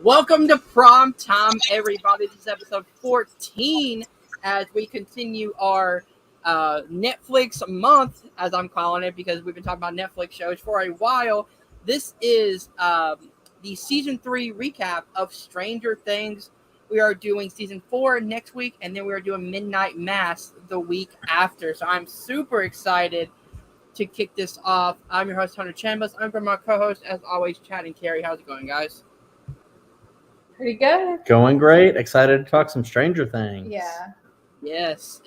Welcome to Primetime, everybody. This is episode 14 as we continue our Netflix month, as I'm calling it, because we've been talking about Netflix shows for a while. This is the season 3 recap of Stranger Things. We are doing season 4 next week, and then we are doing Midnight Mass the week after. So I'm super excited to kick this off. I'm your host, Hunter Chambers. I'm from my co-host, as always, Chad and Kerri. How's it going, guys? Pretty good. Going great. Excited to talk some Stranger Things. Yeah. Yes.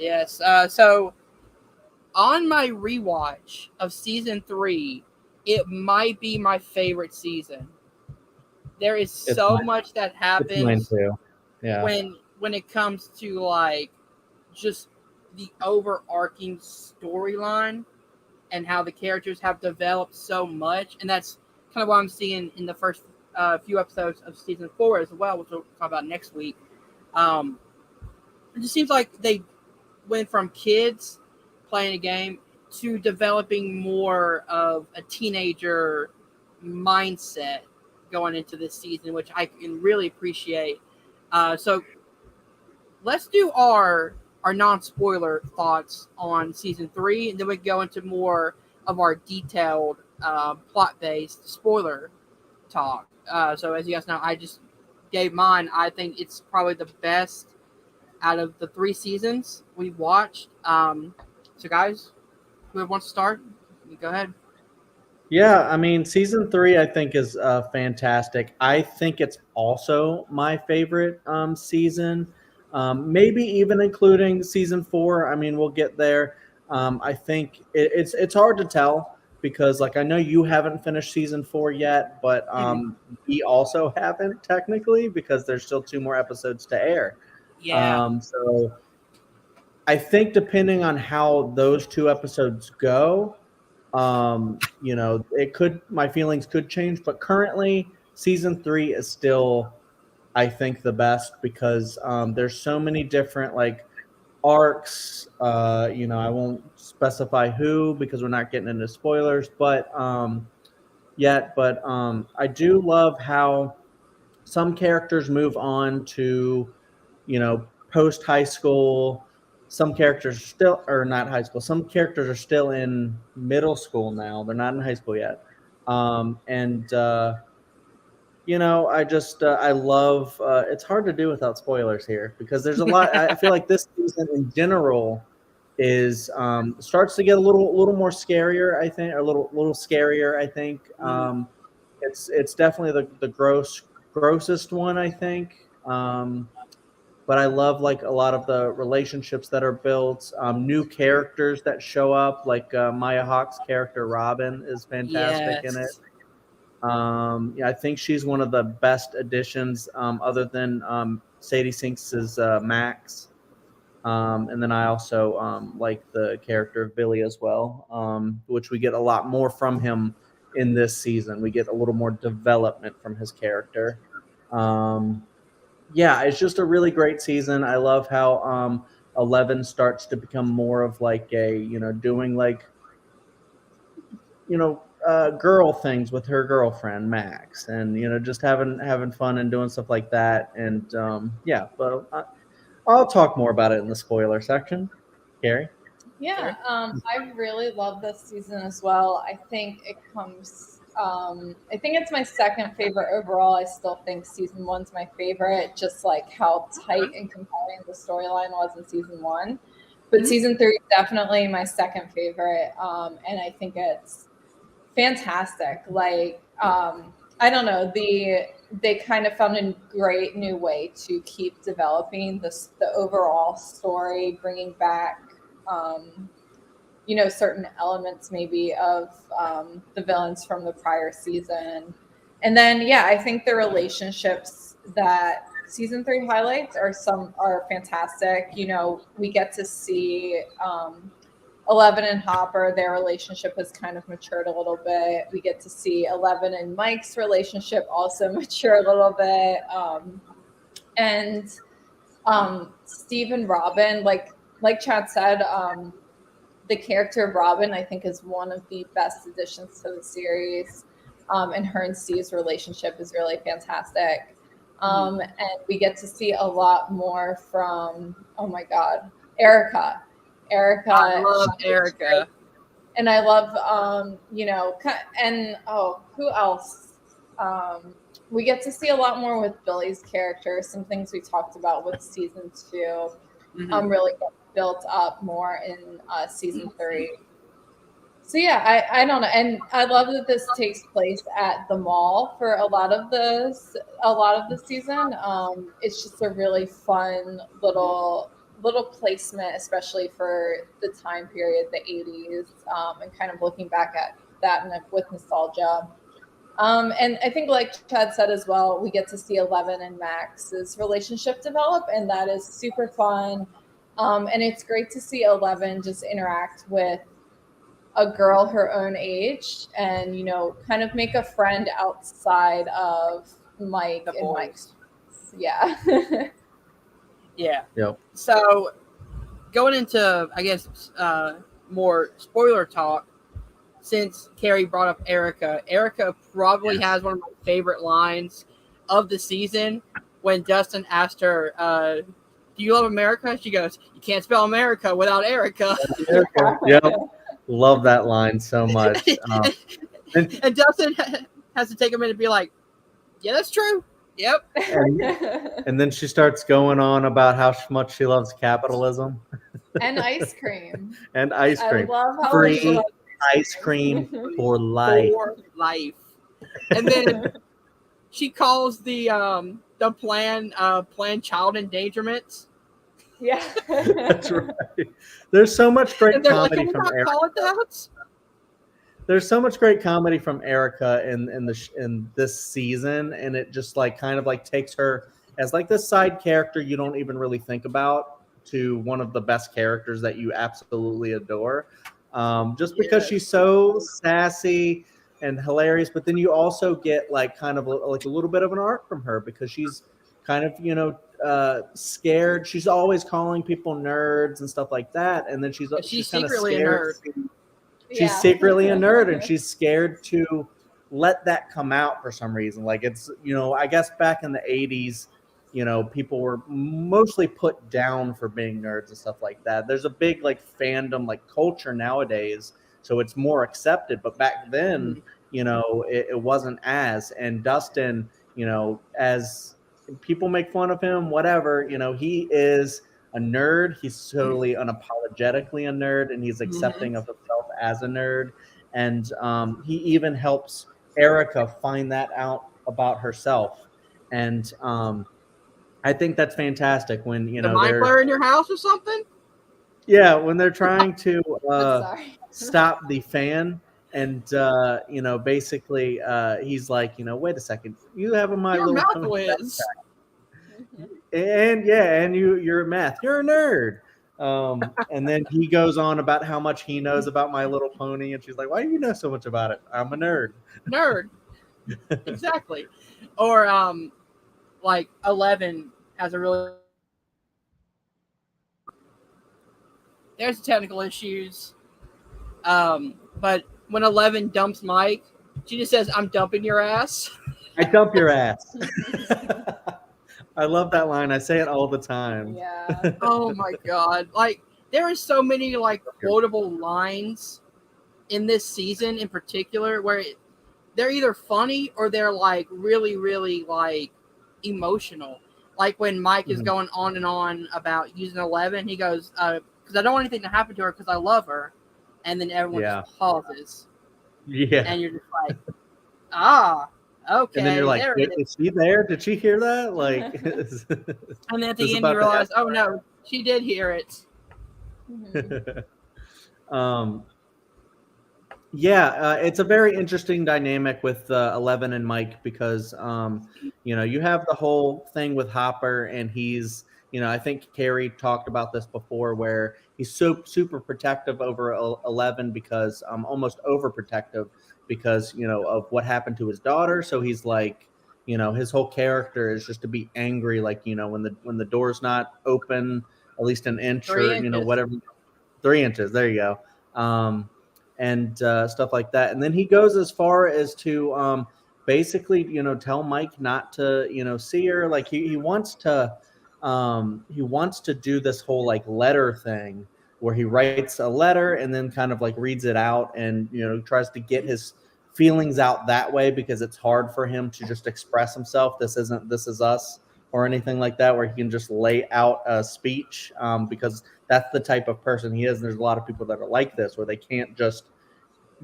So on my rewatch of season 3, it might be my favorite season. There is so much that It's mine happens too. Yeah. when it comes to like just the overarching storyline and how the characters have developed so much, and that's kind of what I'm seeing in the first few episodes of season 4 as well, which we'll talk about next week. It just seems like they went from kids playing a game to developing more of a teenager mindset going into this season, which I can really appreciate. So let's do our non-spoiler thoughts on season 3, and then we can go into more of our detailed plot-based spoiler talk. So as you guys know, I just gave mine. I think it's probably the best out of the 3 seasons we've watched. So guys, whoever wants to start, you go ahead. Yeah, I mean, season 3 I think is fantastic. I think it's also my favorite season. Maybe even including season 4. I mean, we'll get there. I think it's hard to tell because, like, I know you haven't finished season 4 yet, but we also haven't technically because there's still 2 more episodes to air. Yeah. So I think depending on how those 2 episodes go, my feelings could change, but currently season 3 is still, I think, the best because there's so many different like arcs. I won't specify who because we're not getting into spoilers, but I do love how some characters move on to, post high school. Some characters are still, or not high school. Some characters are still in middle school now. They're not in high school yet. And I love. It's hard to do without spoilers here because there's a lot. I feel like this season in general is starts to get a little more scarier. I think, or a little scarier. I think. It's definitely the grossest one, I think. But I love like a lot of the relationships that are built, new characters that show up, like Maya Hawke's character Robin is fantastic in it. I think she's one of the best additions, other than Sadie Sinks' Max. And then I also like the character of Billy as well, which we get a lot more from him in this season. We get a little more development from his character. It's just a really great season. I love how 11 starts to become more of like a, doing like, girl things with her girlfriend Max, and just having fun and doing stuff like that. And but I'll talk more about it in the spoiler section. Kerri? Yeah. I really love this season as well. I think it comes. I think it's my second favorite overall. I still think season 1's my favorite, just like how tight and compelling the storyline was in season 1. But season 3 is definitely my second favorite, and I think it's fantastic. Like, I don't know, they kind of found a great new way to keep developing the overall story, bringing back certain elements maybe of the villains from the prior season. And then I think the relationships that season 3 highlights are fantastic. We get to see 11 and Hopper, their relationship has kind of matured a little bit. We get to see 11 and Mike's relationship also mature a little bit. And Steve and Robin, like Chad said, the character of Robin, I think, is one of the best additions to the series. And her and Steve's relationship is really fantastic. And we get to see a lot more from, oh my God, Erica. I love Erica. And I love, and who else? We get to see a lot more with Billy's character. Some things we talked about with season 2 really get built up more in season 3. So yeah, I don't know, and I love that this takes place at the mall for a lot of the season. It's just a really fun little placement, especially for the time period, the 80s, and kind of looking back at that with nostalgia. And I think, like Chad said as well, we get to see 11 and Max's relationship develop, and that is super fun. And it's great to see 11 just interact with a girl her own age and, kind of make a friend outside of Mike and Mike's. Yeah. Yeah. Yep. So going into, I guess, more spoiler talk, since Kerri brought up Erica probably has one of my favorite lines of the season when Dustin asked her, do you love America? She goes, you can't spell America without Erica. Yep. Love that line so much. And Dustin has to take a minute to be like, yeah, that's true. Yep. And then she starts going on about how much she loves capitalism. And ice cream. I love how free ice cream for life. And then she calls the plan child endangerment. Yeah. That's right. There's so much great comedy from Erica. There's so much great comedy from Erica in this season, and it just kind of takes her as this side character you don't even really think about to one of the best characters that you absolutely adore. Just because she's so sassy and hilarious, but then you also get kind of a little bit of an arc from her because she's kind of scared. She's always calling people nerds and stuff like that, and then she's kind of secretly scared. a nerd. She's secretly a nerd, and she's scared to let that come out for some reason. It's I guess back in the 80s, people were mostly put down for being nerds and stuff like that. There's a big fandom culture nowadays, so it's more accepted. But back then, it wasn't as. And Dustin, as people make fun of him, whatever, he is a nerd. He's totally unapologetically a nerd, and he's accepting of himself as a nerd. And he even helps Erica find that out about herself. And I think that's fantastic when the mind flayer in your house or something. Yeah, when they're trying to stop the fan, and basically he's like, wait a second, you have a My Little Pony backpack. And you're a meth, you're a nerd. And then he goes on about how much he knows about My Little Pony, and she's like, why do you know so much about it? I'm a nerd. Exactly. Or 11 has a really, there's technical issues, but when 11 dumps Mike, she just says, I'm dumping your ass. I dump your ass. I love that line. I say it all the time. Yeah. Oh my God. There are so many quotable lines in this season in particular where they're either funny or they're really, really emotional. When Mike is going on and on about using 11, he goes, because I don't want anything to happen to her because I love her. And then everyone just pauses. Yeah. And you're just like, okay. And then you're like, is she there? Did she hear that? And then at the end you realize, oh no, she did hear it. It's a very interesting dynamic with 11 and Mike because, you have the whole thing with Hopper, and he's, I think Kerri talked about this before, where he's so super protective over 11 because almost overprotective because, of what happened to his daughter. So he's his whole character is just to be angry, when the door's not open at least an inch or whatever, 3 inches. There you go. And stuff like that. And then he goes as far as to basically, tell Mike not to, see her. Like he wants to do this whole like letter thing where he writes a letter and then kind of like reads it out and, tries to get his feelings out that way, because it's hard for him to just express himself. This isn't This Is Us or anything like that, where he can just lay out a speech, because that's the type of person he is. And there's a lot of people that are like this, where they can't just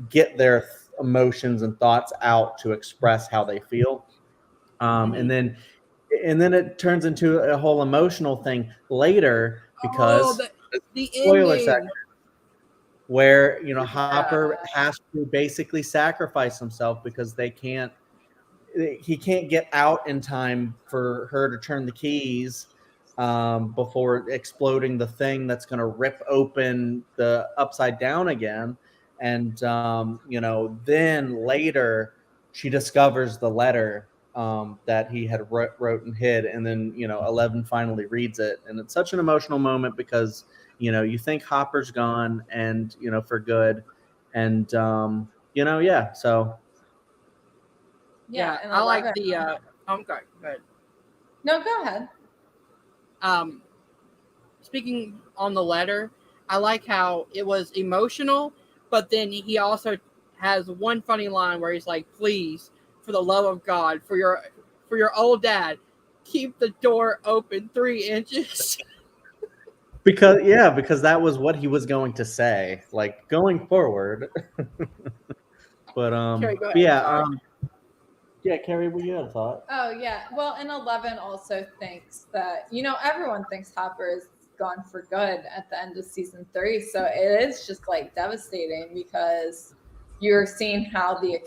get their emotions and thoughts out to express how they feel. And then it turns into a whole emotional thing later, because the spoiler ending. section, where Hopper has to basically sacrifice himself because he can't get out in time for her to turn the keys, before exploding the thing that's going to rip open the Upside Down again. And then later she discovers the letter that he had wrote and hid, and then 11 finally reads it, and it's such an emotional moment, because you think Hopper's gone, and for good, and yeah, so Yeah, and I like 11. the. Okay, go ahead. No, go ahead. Speaking on the letter, I like how it was emotional, but then he also has one funny line where he's like, "Please, for the love of God, for your old dad, keep the door open 3 inches." because that was what he was going to say, like, going forward. But Kerri, go ahead. yeah, yeah, Kerri, what you had a thought? Oh yeah. Well, and 11 also thinks that everyone thinks Hopper is gone for good at the end of season 3. So it is just like devastating, because you're seeing how the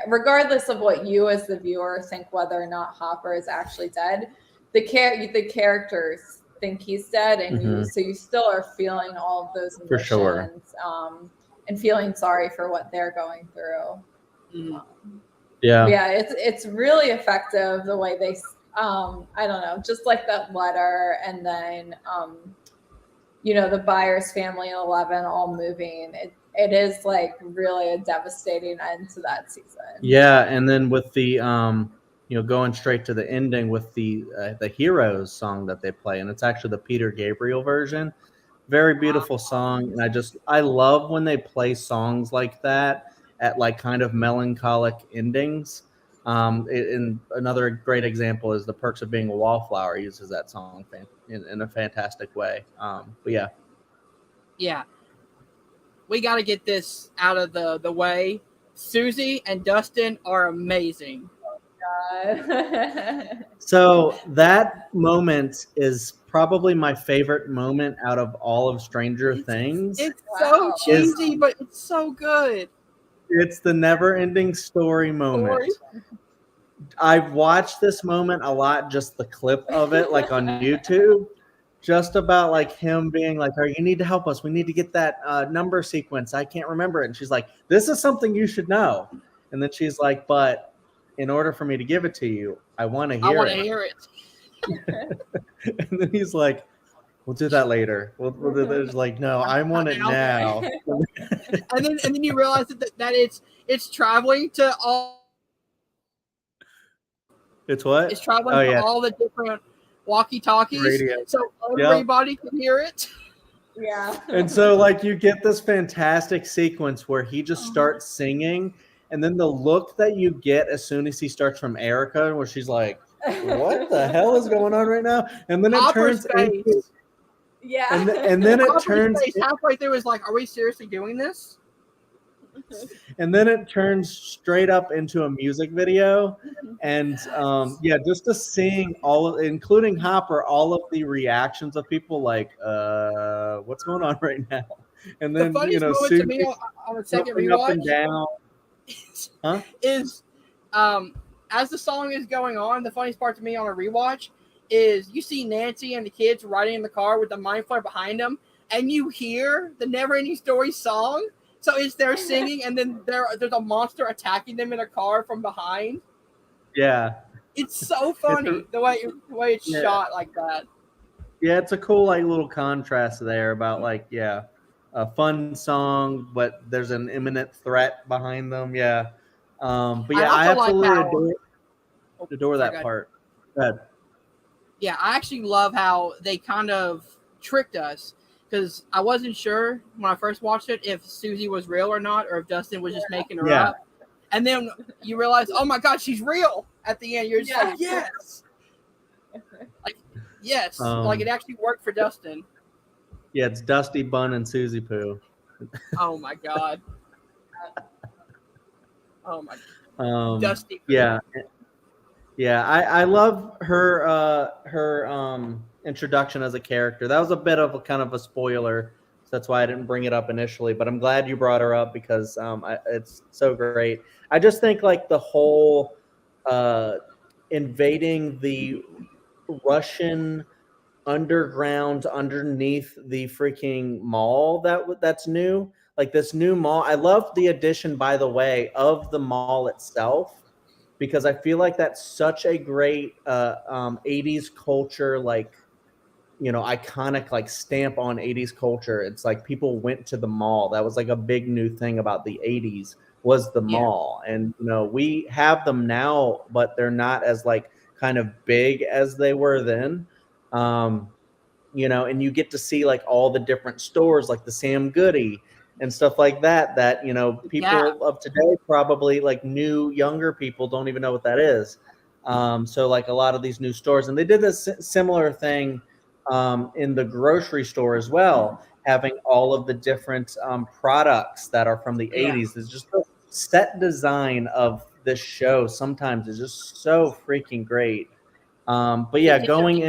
regardless of what you as the viewer think whether or not Hopper is actually dead, the characters think he's dead, and so you still are feeling all of those emotions, For sure. And feeling sorry for what they're going through. Yeah, It's really effective the way they I don't know, just like that letter, and then the Byers family and 11 all moving. It is like really a devastating end to that season. yeah, and then with the going straight to the ending with the Heroes song that they play, and it's actually the Peter Gabriel version. Very beautiful song, and I love when they play songs like that at like kind of melancholic endings. And another great example is The Perks of Being a Wallflower uses that song in a fantastic way. But Yeah, we got to get this out of the way. Susie and Dustin are amazing. So that moment is probably my favorite moment out of all of Stranger Things. It's so cheesy, but it's so good. It's the never-ending story moment. I've watched this moment a lot, just the clip of it, like on YouTube, just about like him being like, "Oh, you need to help us. We need to get that number sequence. I can't remember it." And she's like, "This is something you should know." And then she's like, "But in order for me to give it to you, I want to hear it." And then he's like, "We'll do that later." We'll do that. It's like, "No, I want it now." and then you realize that it's traveling to all. It's what? It's traveling to all the different walkie-talkies, so everybody can hear it. Yeah. And so like you get this fantastic sequence where he just starts singing, and then the look that you get as soon as he starts from Erica, where she's like, "What the hell is going on right now?" And then it turns into, and then it turns halfway through is like, "Are we seriously doing this?" And then it turns straight up into a music video, and just to seeing including Hopper, all of the reactions of people like, "What's going on right now?" And then the funniest moment to me on a second rewatch up and down, is as the song is going on. The funniest part to me on a rewatch is you see Nancy and the kids riding in the car with the mind flare behind them, and you hear the Never Ending Story song. So it's they're singing, and then there's a monster attacking them in a car from behind. Yeah, it's so funny the way it's shot like that. Yeah, it's a cool like little contrast there about like a fun song, but there's an imminent threat behind them. Yeah, But yeah, I also like absolutely how adore sorry, that go ahead. part. Go ahead. Yeah, I actually love how they kind of tricked us because I wasn't sure when I first watched it if Susie was real or not, or if Dustin was just making her Yeah. up. And then you realize, oh my God, she's real at the end. You're just like, yes, like yes, like it actually worked for Dustin. Yeah, it's Dusty Bun and Susie Poo. Oh my God. Oh my Dusty. Yeah. Yeah, I love her introduction as a character. That was a bit of a kind of a spoiler, so that's why I didn't bring it up initially. But I'm glad you brought her up because it's so great. I just think like the whole invading the Russian underground underneath the freaking mall that's new, like this new mall. I love the addition, by the way, of the mall itself because I feel like that's such a great 80s culture, like, iconic like stamp on 80s culture. It's like people went to the mall. That was like a big new thing about the 80s was the mall. And we have them now, but they're not as like kind of big as they were then. And you get to see like all the different stores, like the Sam Goody and stuff like that, people of today probably like younger people don't even know what that is. So like a lot of these new stores, and they did a similar thing in the grocery store as well, having all of the different products that are from the 80s. It's just the set design of this show sometimes is just so freaking great. But yeah, going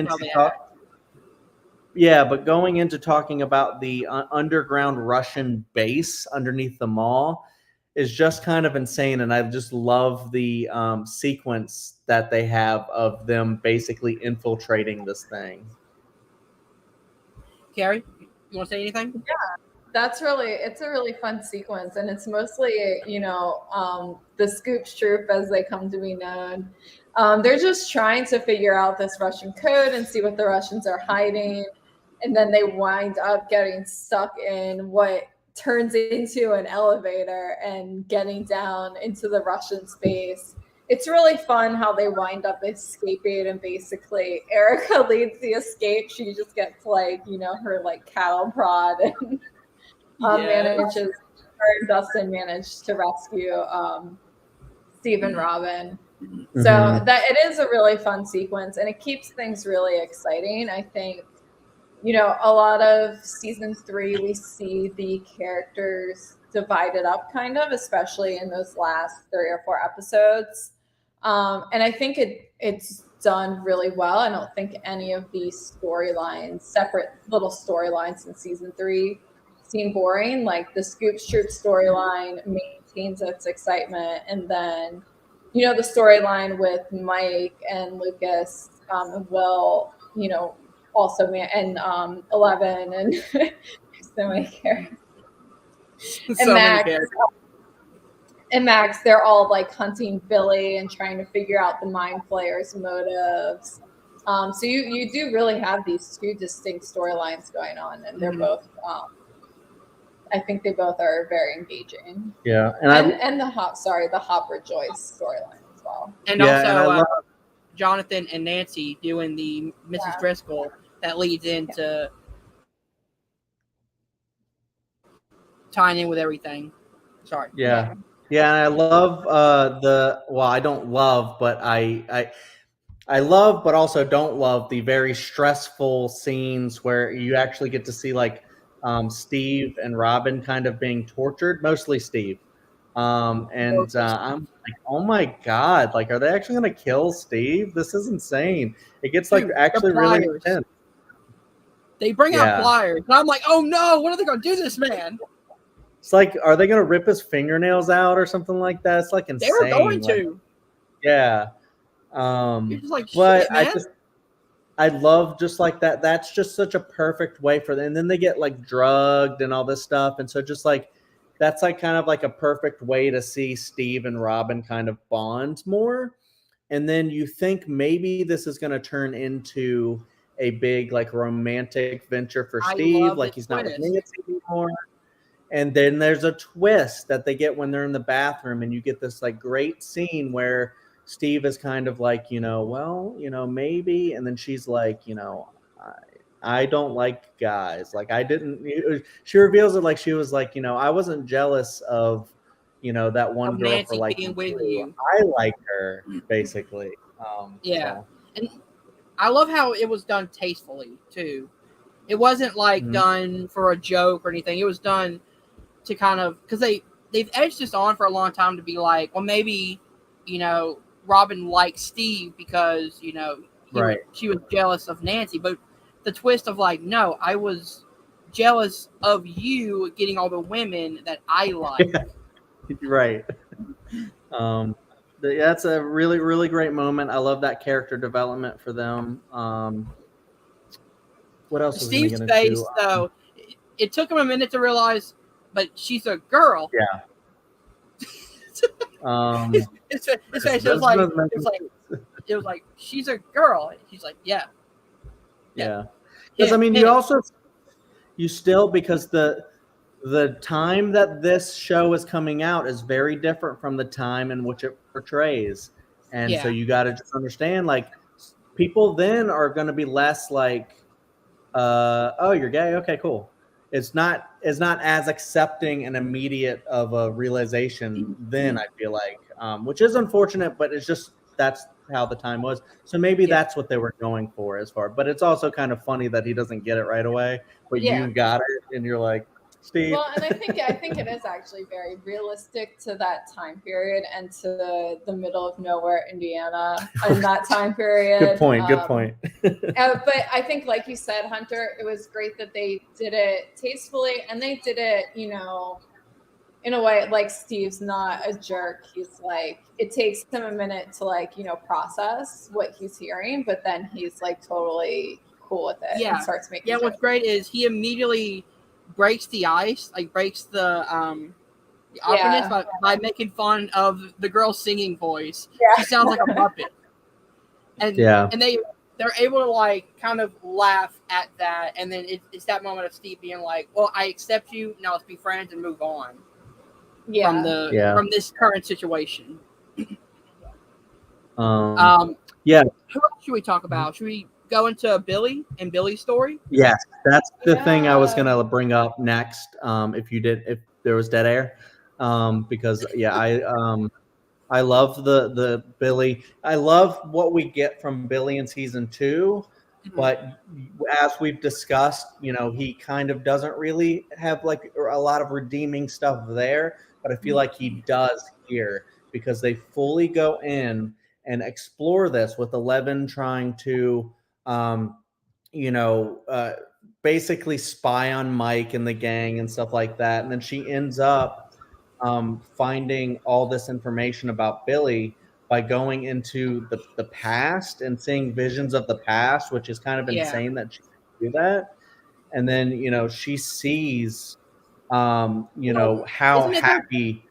into talking about the underground Russian base underneath the mall is just kind of insane. And I just love the sequence that they have of them basically infiltrating this thing. Kerri, you want to say anything? Yeah, it's a really fun sequence. And it's mostly, the Scoops Troop, as they come to be known. They're just trying to figure out this Russian code and see what the Russians are hiding. And then they wind up getting stuck in what turns into an elevator and getting down into the Russian space. It's really fun how they wind up escaping, and basically Erica leads the escape. She just gets like, her like cattle prod and Dustin managed to rescue Steve and Robin. Mm-hmm. So that it is a really fun sequence, and it keeps things really exciting. I think, a lot of season 3, we see the characters divided up kind of, especially in those last 3 or 4 episodes. And I think it's done really well. I don't think any of these storylines, separate little storylines in season 3, seem boring. Like the Scoops Troop storyline maintains its excitement. And then, the storyline with Mike and Lucas will, also and 11 and so many characters. So many characters. And Max, they're all like hunting Billy and trying to figure out the Mind Flayer's motives. So you do really have these 2 distinct storylines going on, and they're both. I think they both are very engaging. Yeah, and the Hopper Joyce storyline as well. And also Jonathan and Nancy doing the Mrs. Driscoll that leads into tying in with everything. Sorry. Yeah, and I love I don't love, but I love, but also don't love the very stressful scenes where you actually get to see like Steve and Robin kind of being tortured, mostly Steve. I'm like, oh my God, like, are they actually going to kill Steve? This is insane. It gets like actually really intense. They bring out pliers, and I'm like, oh no, what are they going to do to this man? It's like, are they going to rip his fingernails out or something like that? It's like insane. They were going to. Yeah. You're just like, but shit, man. I love just like that. That's just such a perfect way for them. And then they get like drugged and all this stuff. And so just like, that's like kind of like a perfect way to see Steve and Robin kind of bond more. And then you think maybe this is going to turn into a big like romantic venture for Steve. Like he's not with Nancy anymore. And then there's a twist that they get when they're in the bathroom, and you get this like great scene where Steve is kind of like, well, maybe, and then she's like, I don't like guys. Like I didn't. She reveals it like she was like, I wasn't jealous of, that one Of girl for Nancy liking being with you. you. I like her basically. Yeah. So. And I love how it was done tastefully too. It wasn't like Mhm. done for a joke or anything. It was done to kind of, because they've edged this on for a long time to be like, well, maybe, Robin liked Steve because Right. she was jealous of Nancy, but the twist of like, no, I was jealous of you getting all the women that I like. Right. That's a really, really great moment. I love that character development for them. What else was going to Steve's get face, into? though, it took him a minute to realize, but she's a girl. Yeah. His face was like, it was like, she's a girl. He's like, yeah. Because I mean, you still, because the time that this show is coming out is very different from the time in which it portrays, and so you got to just understand, like, people then are going to be less like, oh, you're gay, okay, cool. It's not as accepting and immediate of a realization then, I feel like, which is unfortunate, but it's just, that's how the time was. So maybe that's what they were going for as far. But it's also kind of funny that he doesn't get it right away, but you got it, and you're like, Steve. Well, and I think it is actually very realistic to that time period and to the middle of nowhere, Indiana, in that time period. Good point. But I think, like you said, Hunter, it was great that they did it tastefully, and they did it, in a way, like, Steve's not a jerk. He's like, it takes him a minute to, like, process what he's hearing, but then he's like totally cool with it and starts making jokes. What's great is he immediately breaks the ice, like breaks the awkwardness by making fun of the girl's singing voice. She sounds like a puppet. And they're able to, like, kind of laugh at that, and then it's that moment of Steve being like, well, I accept you, now let's be friends and move on from this current situation. Who else should we talk about? Should we go into Billy and Billy's story? Yes, that's the thing I was gonna bring up next. If there was dead air, because I love the Billy. I love what we get from Billy in season 2, but as we've discussed, he kind of doesn't really have like a lot of redeeming stuff there, but I feel like he does here, because they fully go in and explore this with 11 trying to basically spy on Mike and the gang and stuff like that. And then she ends up finding all this information about Billy by going into the past and seeing visions of the past, which is kind of insane that she can do that. And then, she sees, how happy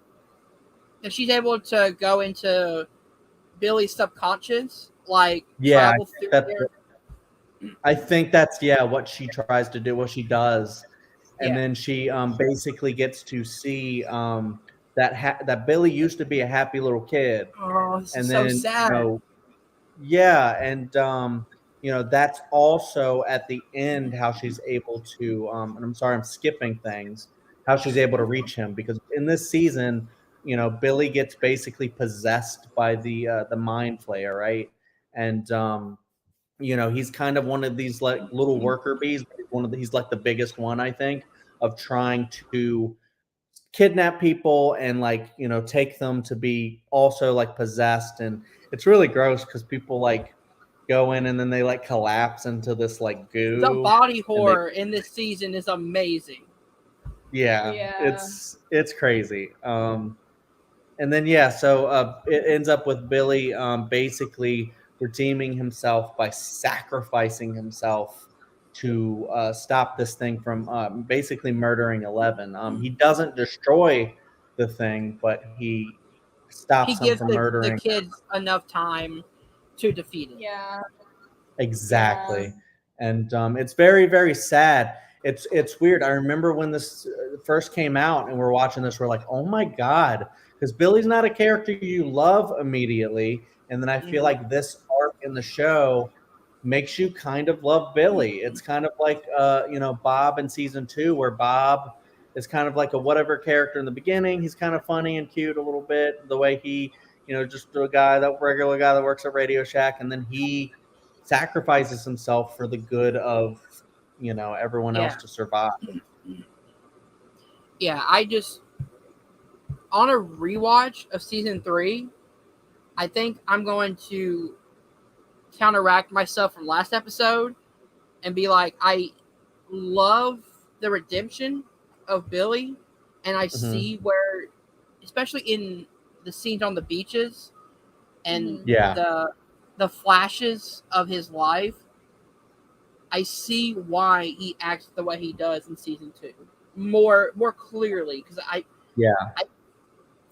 that she's able to go into Billy's subconscious, like travel through there. I think that's what she tries to do, what she does, and then she basically gets to see that Billy used to be a happy little kid. Oh, this and is then so sad. That's also at the end how she's able to. And I'm sorry, I'm skipping things. How she's able to reach him, because in this season, Billy gets basically possessed by the mind flayer, right? And he's kind of one of these like little worker bees. He's like the biggest one, I think, of trying to kidnap people and take them to be also like possessed. And it's really gross because people like go in and then they like collapse into this like goo. The body horror in this season is amazing. It's crazy. And then so it ends up with Billy basically redeeming himself by sacrificing himself to stop this thing from basically murdering 11. He doesn't destroy the thing, but he stops him from murdering. The kids enough time to defeat it. Exactly. And it's very, very sad. It's weird. I remember when this first came out and we're watching this, we're like, oh my God, because Billy's not a character you love immediately. And then I feel like this arc in the show makes you kind of love Billy. It's kind of like, Bob in season 2, where Bob is kind of like a whatever character in the beginning. He's kind of funny and cute a little bit, the way he, just a regular guy that works at Radio Shack. And then he sacrifices himself for the good of, everyone else to survive. Yeah, on a rewatch of season 3, I think I'm going to counteract myself from last episode and be like, I love the redemption of Billy, and I see where, especially in the scenes on the beaches and the flashes of his life, I see why he acts the way he does in season 2 more clearly, because I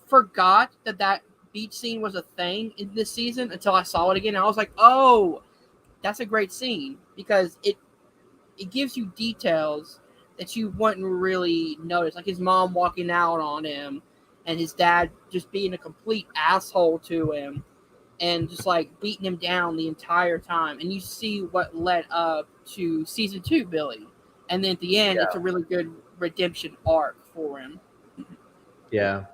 forgot that beach scene was a thing in this season until I saw it again, and I was like, oh, that's a great scene, because it gives you details that you wouldn't really notice, like his mom walking out on him and his dad just being a complete asshole to him and just like beating him down the entire time. And you see what led up to season 2 Billy, and then at the end it's a really good redemption arc for him. Yeah.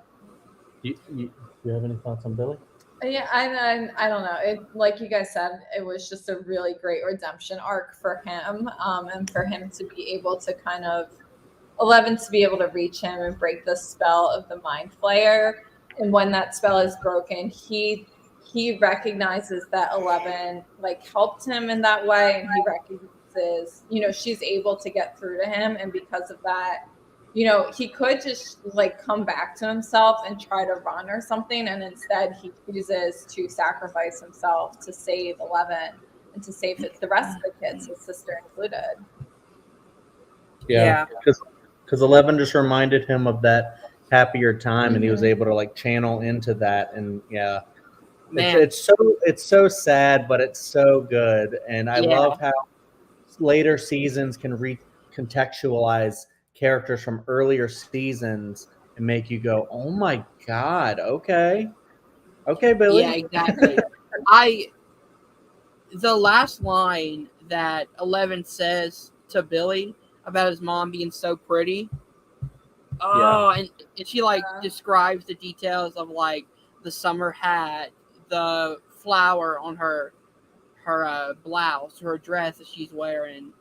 You have any thoughts on Billy? Yeah, I don't know. It, like you guys said, it was just a really great redemption arc for him, and for him to be able to kind of 11 to be able to reach him and break the spell of the Mind Flayer. And when that spell is broken, he recognizes that 11 like helped him in that way, and he recognizes, she's able to get through to him, and because of that, he could just like come back to himself and try to run or something, and instead he chooses to sacrifice himself to save 11 and to save the rest of the kids, his sister included. Yeah, because 11 just reminded him of that happier time, and he was able to like channel into that, and it's so sad, but it's so good, and I love how later seasons can recontextualize characters from earlier seasons and make you go, oh my God, okay, Billy. Yeah, exactly. The last line that 11 says to Billy about his mom being so pretty, and she like describes the details of like the summer hat, the flower on her blouse, her dress that she's wearing,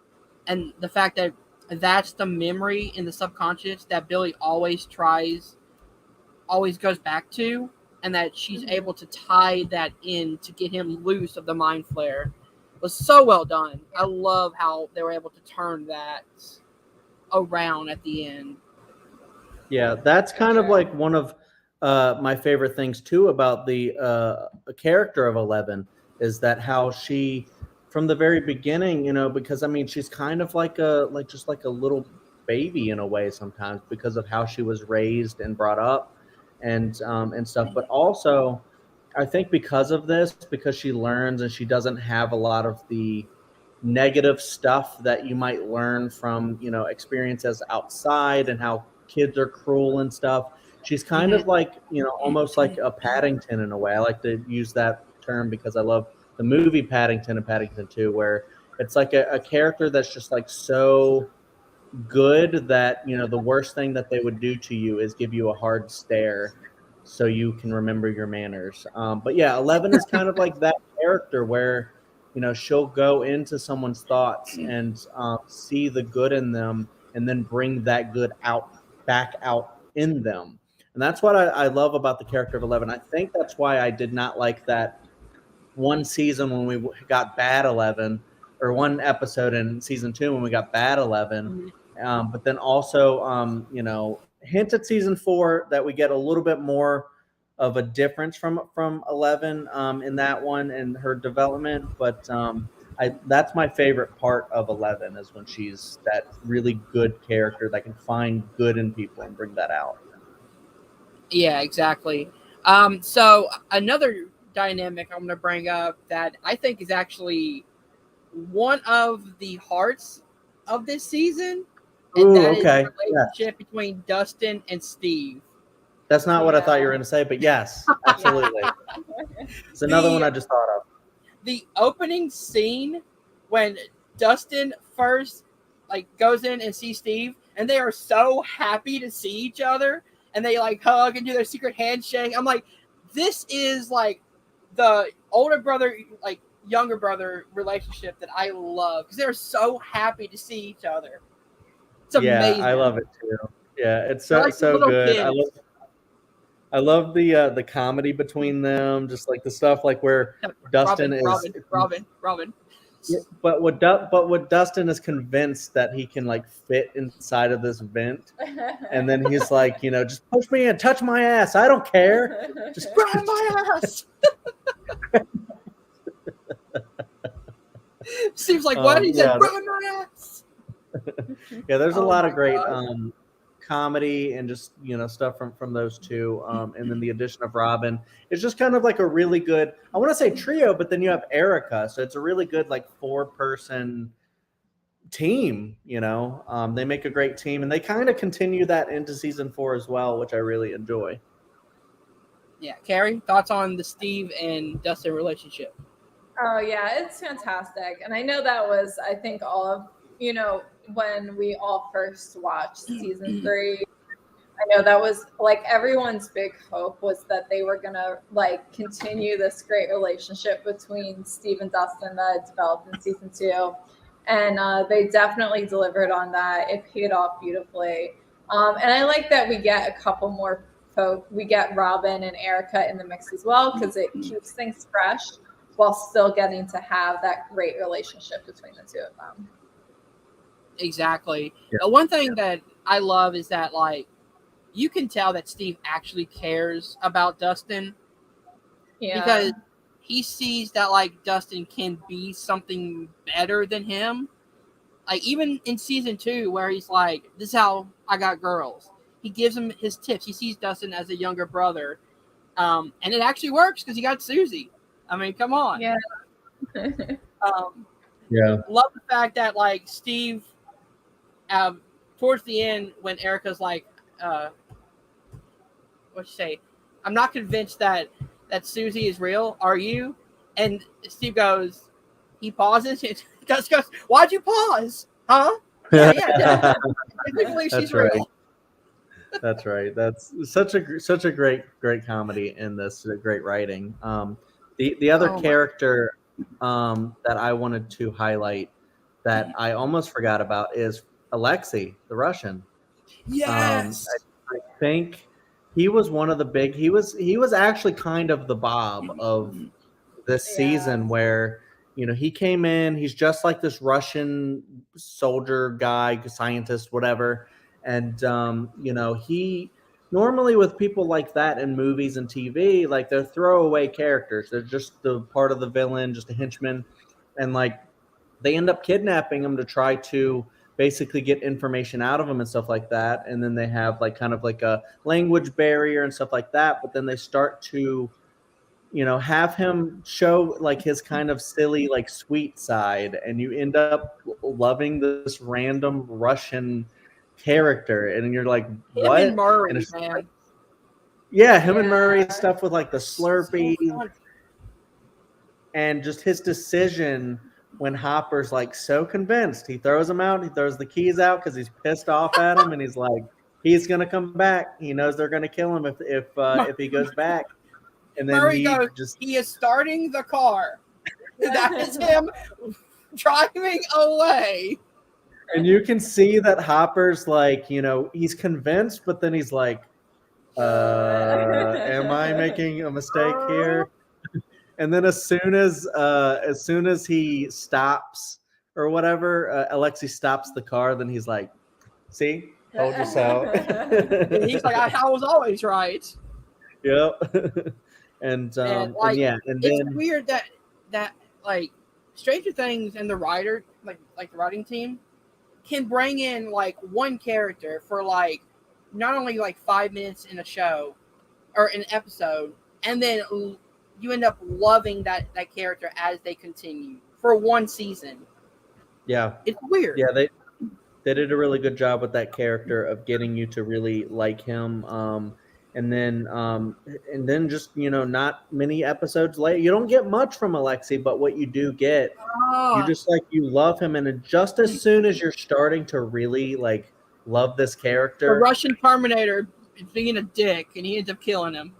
and the fact that that's the memory in the subconscious that Billy always goes back to, and that she's able to tie that in to get him loose of the Mind Flayer was so well done. I love how they were able to turn that around at the end. Yeah, that's kind of like one of my favorite things too about the character of 11 is that how she, from the very beginning, because I mean she's kind of like a little baby in a way sometimes because of how she was raised and brought up and stuff, but also I think because she learns and she doesn't have a lot of the negative stuff that you might learn from experiences outside and how kids are cruel and stuff. She's kind of like almost like a Paddington in a way. I like to use that term because I love the movie Paddington and Paddington 2, where it's like a character that's just like so good that the worst thing that they would do to you is give you a hard stare so you can remember your manners. But yeah, 11 is kind of like that character where she'll go into someone's thoughts and see the good in them and then bring that good back out in them. And that's what I love about the character of 11. I think that's why I did not like that one season when we got bad 11, or one episode in season 2 when we got bad 11. But then also, hint at season 4 that we get a little bit more of a difference from 11 in that one and her development. But that's my favorite part of 11 is when she's that really good character that can find good in people and bring that out. Yeah, exactly. So another dynamic I'm going to bring up that I think is actually one of the hearts of this season and Ooh, that is okay. the Yeah. relationship between Dustin and Steve. That's not what I thought you were Yeah. going to say, but yes, absolutely. It's another one I just thought of. The opening scene when Dustin first like goes in and sees Steve, and they are so happy to see each other, and they like hug and do their secret handshake. I'm like, this is like the older brother, like younger brother relationship that I love because they're so happy to see each other. It's Yeah, amazing. I love it too. Yeah, it's They're so like the so little good. kids. I love the comedy between them, just like the stuff like where Dustin Robin. yeah, but what Dustin is convinced that he can like fit inside of this vent, and then he's like, just push me in, touch my ass, I don't care, just Grab my ass. Seems like what he said. yeah, Grab my ass. yeah. There's a Oh lot my of great God. comedy and just stuff from those two, and then the addition of Robin. It's just kind of like a really good. I want to say trio, but then you have Erica, so it's a really good like 4-person team. They make a great team, and they kind of continue that into season 4 as well, which I really enjoy. Yeah, Kerri, thoughts on the Steve and Dustin relationship? Oh yeah, it's fantastic. And I know that was, I think, all of, when we all first watched season 3, I know that was like everyone's big hope was that they were gonna like continue this great relationship between Steve and Dustin that developed in season 2. And they definitely delivered on that. It paid off beautifully. And I like that we get a couple more folk. We get Robin and Erica in the mix as well because it keeps things fresh while still getting to have that great relationship between the two of them. Exactly. Yeah. The one thing that I love is that like you can tell that Steve actually cares about Dustin because he sees that like Dustin can be something better than him. Like even in season 2 where he's like, this is how I got girls. He gives him his tips. He sees Dustin as a younger brother. And it actually works because he got Susie. I mean, come on. Yeah. Yeah. Love the fact that like Steve towards the end when Erica's like what you say, I'm not convinced that Susie is real, are you? And Steve goes, he pauses and just goes, why'd you pause? Huh? Yeah, I believe she's That's right. real. That's right. That's such a great comedy in this, great writing. The other character that I wanted to highlight that I almost forgot about is Alexei, the Russian. Yes. I think he was one of the big. He was actually kind of the Bob of this season, where he came in. He's just like this Russian soldier guy, scientist, whatever. And he normally with people like that in movies and TV, like they're throwaway characters. They're just the part of the villain, just a henchman, and like they end up kidnapping him to try to basically get information out of him and stuff like that. And then they have like kind of like a language barrier and stuff like that. But then they start to, have him show like his kind of silly, like sweet side. And you end up loving this random Russian character. And you're like, what? Him and Murray, and it's man. like, yeah, him and Murray stuff with like the Slurpee and just his decision when Hopper's like so convinced, he throws him out, he throws the keys out because he's pissed off at him, and he's like, he's gonna come back. He knows they're gonna kill him if he goes back. And then Murray goes, he is starting the car. That is him driving away. And you can see that Hopper's like, he's convinced, but then he's like, am I making a mistake here? And then as soon as he stops or whatever, Alexei stops the car. Then he's like, "See, told you so." And he's like, I was always right. Yep. And then it's weird that like Stranger Things and the writer, like the writing team, can bring in like one character for like not only like 5 minutes in a show or an episode, and then you end up loving that character as they continue for one season. Yeah, it's weird. Yeah, They did a really good job with that character of getting you to really like him. And then just, you know, not many episodes later, you don't get much from Alexei, but what you do get, you Oh, just like, you love him. And then just as soon as you're starting to really like love this the character, Russian Terminator being a dick, and he ends up killing him.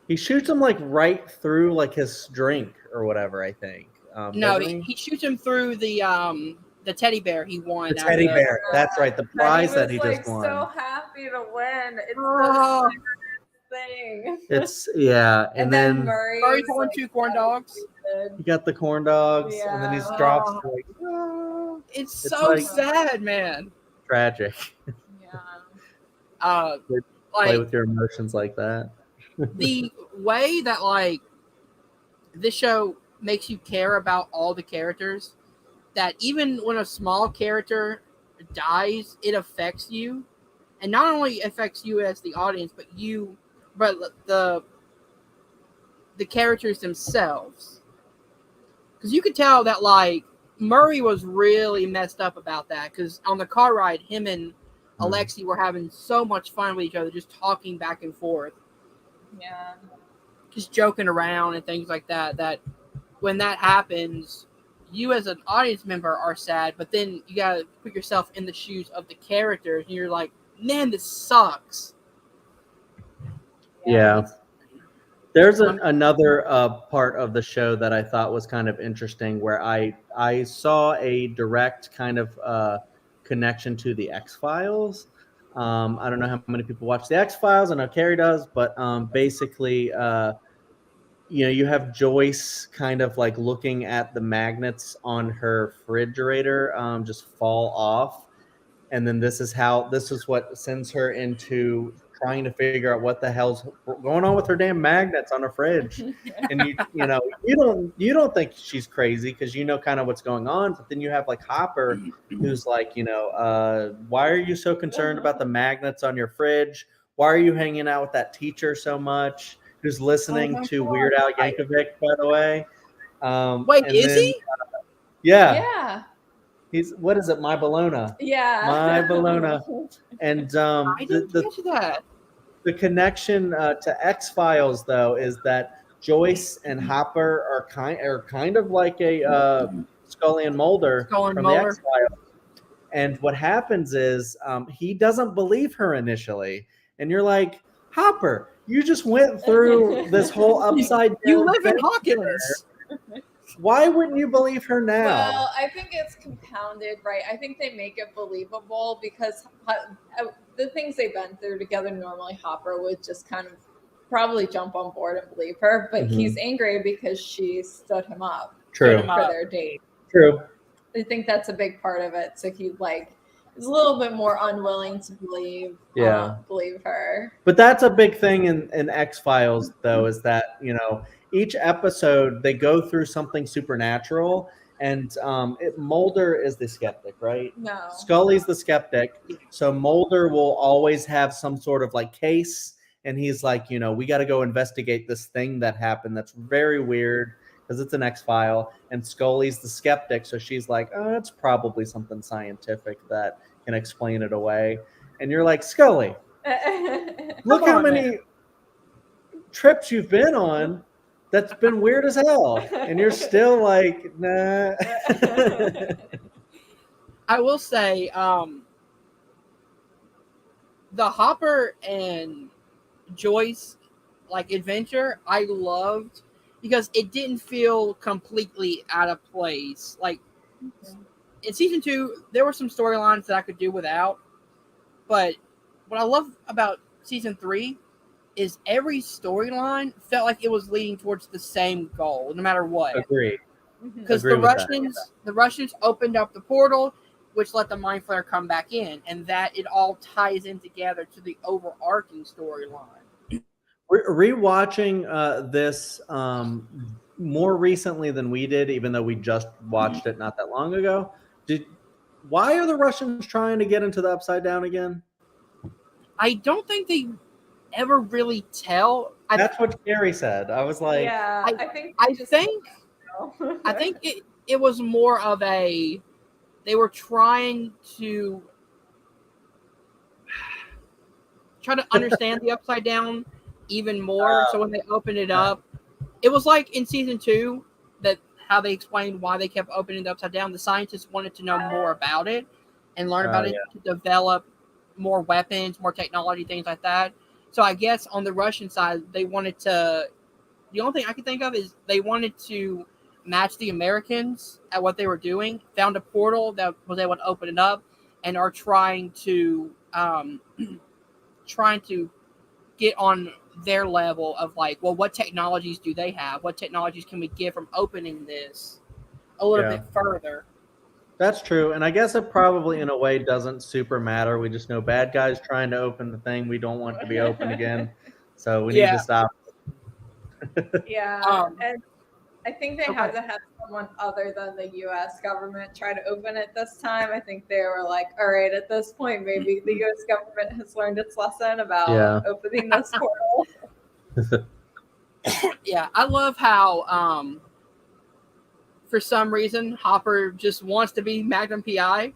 he shoots him like right through like his drink or whatever, I think. No, Doesn't he? he shoots him through the teddy bear he won. The teddy bear. That's right. The prize He was that he like just won. so happy to win. It's Oh. the thing. It's yeah, And then Murray Murray's pulling like, two corn dogs. he got the corn dogs, and then he Yeah. drops Oh. like, "Ah." It's It's so like- sad, man. Tragic. Yeah. Play Like with your emotions like that. the way that like this show makes you care about all the characters, that even when a small character dies, it affects you, and not only affects you as the audience, but the characters themselves, because you could tell that like Murray was really messed up about that, because on the car ride, him and Alexei were having so much fun with each other, just talking back and forth, Yeah. just joking around and things like that. That when that happens, you as an audience member are sad, but then you gotta put yourself in the shoes of the characters, and you're like, man, this sucks. Yeah. There's another part of the show that I thought was kind of interesting, where I saw a direct kind of connection to the X-Files. I don't know how many people watch the X-Files. I know Kerri does, but basically, you know, you have Joyce kind of like looking at the magnets on her refrigerator just fall off. And then this is what sends her into trying to figure out what the hell's going on with her damn magnets on her fridge. And you don't think she's crazy because you know kind of what's going on, but then you have like Hopper, who's like, why are you so concerned about the magnets on your fridge? Why are you hanging out with that teacher so much? Who's listening to Weird Al Yankovic, by the way? Wait, is he? Yeah. Yeah. He's, what is it? My Bologna. Yeah. My Bologna. And I didn't catch that. the connection to X-Files, though, is that Joyce and Hopper are kind of like a Scully and Mulder from the X-Files. And what happens is he doesn't believe her initially. And you're like, Hopper, you just went through this whole upside down. You live in Hawkins. Why wouldn't you believe her now? Well, I think it's compounded, right? I think they make it believable because the things they've been through together, normally Hopper would just kind of probably jump on board and believe her, but he's angry because she stood him up True. for their date. True. I think that's a big part of it. So he is a little bit more unwilling to believe her. But that's a big thing in X-Files, though, is that, each episode they go through something supernatural, and Mulder is the skeptic, right? No. Scully's the skeptic. So Mulder will always have some sort of like case, and he's like, we got to go investigate this thing that happened that's very weird because it's an X-File. And Scully's the skeptic, so she's like, oh, it's probably something scientific that can explain it away. And you're like, Scully, look how many trips you've been on that's been weird as hell, and you're still like, nah. I will say, the Hopper and Joyce adventure I loved because it didn't feel completely out of place. Like in season 2, there were some storylines that I could do without, but what I love about season 3 is every storyline felt like it was leading towards the same goal, no matter what. Agreed. Because the Russians opened up the portal, which let the Mind Flayer come back in, and that it all ties in together to the overarching storyline. Rewatching this more recently than we did, even though we just watched it not that long ago. Why are the Russians trying to get into the Upside Down again? I don't think they ever really tell. That's what Kerri said. I was like, yeah, I think it was more of a they were trying to understand the Upside Down even more. So when they opened it up, it was like in season 2 that how they explained why they kept opening the Upside Down. The scientists wanted to know more about it and learn about it to develop more weapons, more technology, things like that. So I guess on the Russian side, they wanted to. The only thing I can think of is they wanted to match the Americans at what they were doing. Found a portal that was able to open it up, and are trying to get on their level of like, well, what technologies do they have? What technologies can we get from opening this a little bit further? That's true. And I guess it probably in a way doesn't super matter. We just know bad guys trying to open the thing we don't want to be open again. So we need to stop. And I think they had to have someone other than the U.S. government try to open it this time. I think they were like, all right, at this point, maybe the U.S. government has learned its lesson about opening this portal. Yeah, I love how, for some reason, Hopper just wants to be Magnum PI.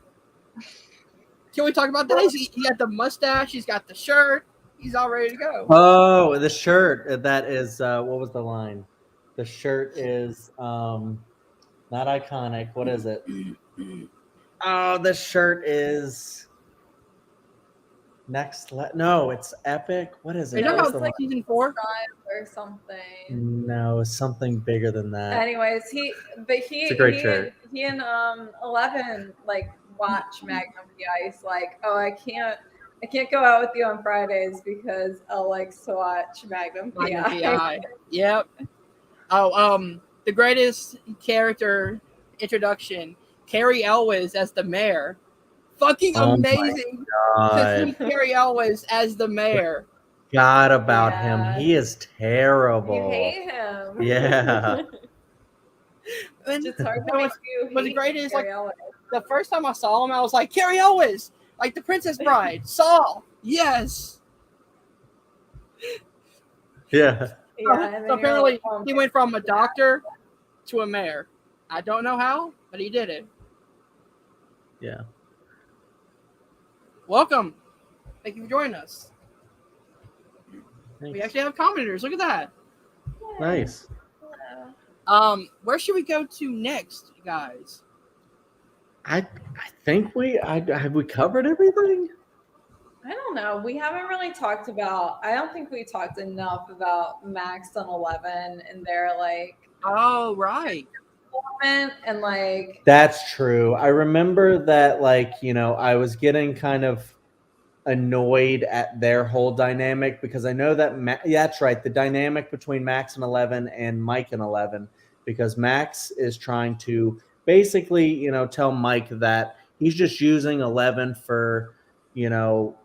Can we talk about that? He got the mustache, he's got the shirt, he's all ready to go. Oh, the shirt. That is, what was the line? The shirt is not iconic. What is it? Oh, the shirt is no, it's epic. What is it? Are you talking about like season 4 or something? No, it's something bigger than that. Anyways, it's a great shirt. He and 11 like watch Magnum PI. He's like, oh, I can't go out with you on Fridays because Elle likes to watch Magnum PI. Yep. Oh, the greatest character introduction, Kerri Elwes as the mayor. Fucking amazing to see Kerri Elwes as the mayor. God about him. He is terrible. You hate him. Yeah. It's hard to make you but the greatest, like, Elwes. The first time I saw him, I was like, Kerri Elwes, like the Princess Bride. Saul, yes. Yeah. So apparently, he went from a doctor to a mayor. I don't know how, but he did it. Yeah. Welcome. Thank you for joining us. Thanks. We actually have commenters. Look at that. Nice. Where should we go to next, guys? I think have we covered everything? I don't know. We haven't really talked about. I don't think we talked enough about Max and 11 and their like. Oh right. And like. That's true. I remember that, like, you know, I was getting kind of annoyed at their whole dynamic because I know that that's right, the dynamic between Max and 11 and Mike and 11, because Max is trying to basically, you know, tell Mike that he's just using 11 for, you know,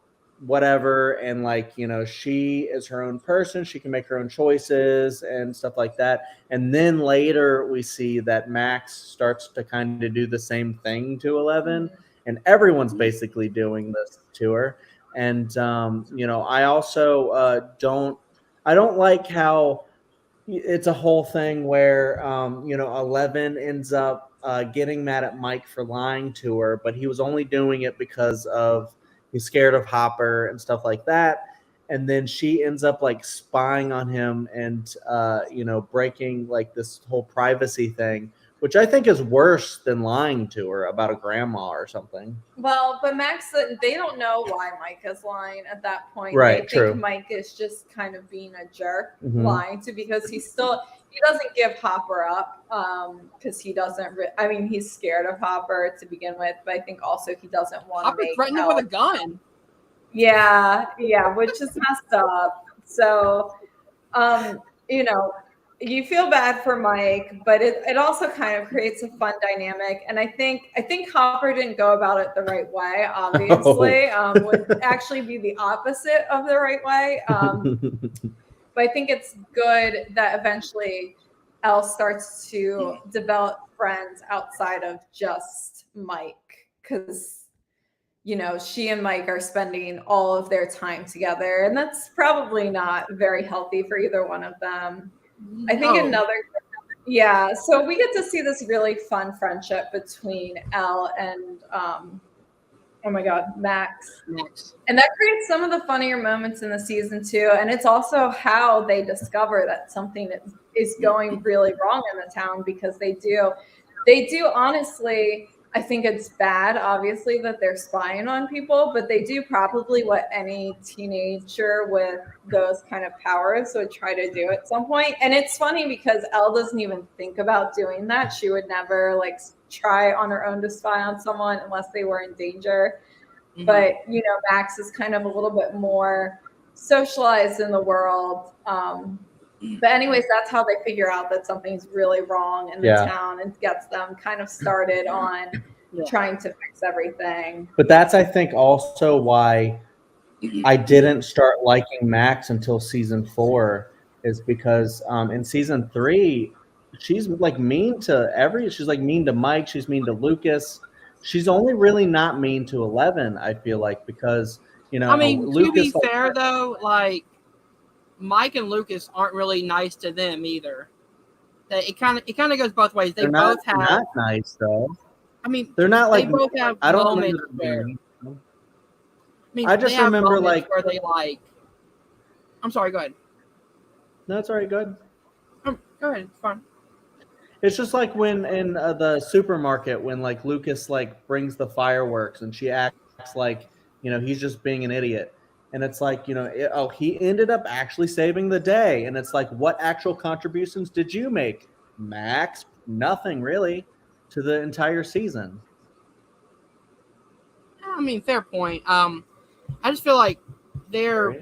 whatever, and like, you know, she is her own person, she can make her own choices and stuff like that. And then later we see that Max starts to kind of do the same thing to 11, and everyone's basically doing this to her. And you know, I also don't like how it's a whole thing where you know, 11 ends up getting mad at Mike for lying to her, but he was only doing it because of he's scared of Hopper and stuff like that. And then she ends up like spying on him and you know, breaking like this whole privacy thing, which I think is worse than lying to her about a grandma or something. Well, but Max, they don't know why Mike is lying at that point. Right, they think Mike is just kind of being a jerk, lying to, because he doesn't give Hopper up because he doesn't. I mean, he's scared of Hopper to begin with, but I think also he doesn't want to. Hopper threatened him with a gun. Yeah, which is messed up. So, you know, you feel bad for Mike, but it also kind of creates a fun dynamic. And I think Hopper didn't go about it the right way, obviously. Would actually be the opposite of the right way. But I think it's good that eventually Elle starts to develop friends outside of just Mike, because, you know, she and Mike are spending all of their time together, and that's probably not very healthy for either one of them. I think another Yeah, so we get to see this really fun friendship between Elle and oh my god, Max. Next. And that creates some of the funnier moments in the season too. And it's also how they discover that something is going really wrong in the town, because they do honestly, I think it's bad, obviously, that they're spying on people, but they do probably what any teenager with those kind of powers would try to do at some point. And it's funny because Elle doesn't even think about doing that. She would never like try on her own to spy on someone unless they were in danger. Mhm. But Max is kind of a little bit more socialized in the world. But anyways, that's how they figure out that something's really wrong in the town, and gets them kind of started on trying to fix everything. But that's, I think, also why I didn't start liking Max until season 4, is because in season 3, she's like mean to she's like mean to Mike, she's mean to Lucas. She's only really not mean to 11, I feel like, because I mean, Lucas, to be fair though, like Mike and Lucas aren't really nice to them either. It kind of goes both ways. They both have not nice though. I mean, they're not like they both have I don't moments remember where. being, I mean, I just they have remember moments like where they like. I'm sorry. Go ahead. No, it's all right. Good. Go ahead. It's fine. It's just like when in the supermarket, when like Lucas like brings the fireworks and she acts like he's just being an idiot, and it's like he ended up actually saving the day, and it's like, what actual contributions did you make, Max? Nothing really to the entire season. I mean, fair point. I just feel like they're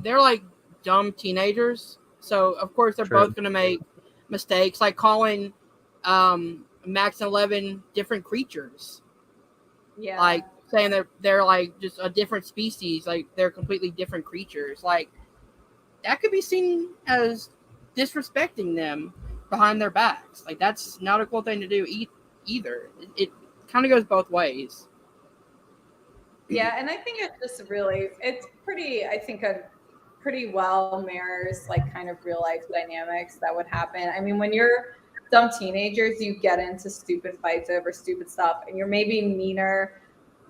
like dumb teenagers, so of course they're both going to make mistakes, like calling Max and 11 different creatures. Yeah, like saying they're like just a different species, like they're completely different creatures. Like that could be seen as disrespecting them behind their backs. Like that's not a cool thing to do either. It kind of goes both ways. Yeah, and I think it's pretty, I think a pretty well mirrors like kind of real life dynamics that would happen. I mean, when you're dumb teenagers, you get into stupid fights over stupid stuff, and you're maybe meaner,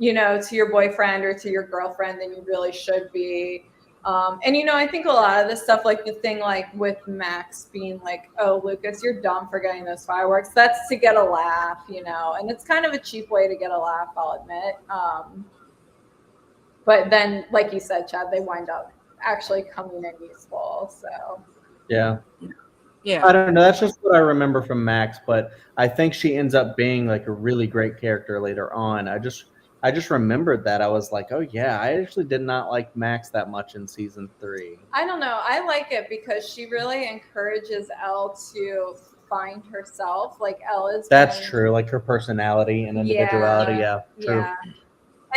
to your boyfriend or to your girlfriend than you really should be. And I think a lot of this stuff, like the thing like with Max being like, "Oh, Lucas, you're dumb for getting those fireworks," that's to get a laugh, and it's kind of a cheap way to get a laugh, I'll admit. But then, like you said, Chad, they wind up actually coming in useful. So yeah. Yeah. I don't know. That's just what I remember from Max, but I think she ends up being like a really great character later on. I just remembered that. I was like, oh yeah, I actually did not like Max that much in season 3. I don't know. I like it because she really encourages Elle to find herself. Like Elle is. That's true. Like her personality and individuality. Yeah, true. Yeah.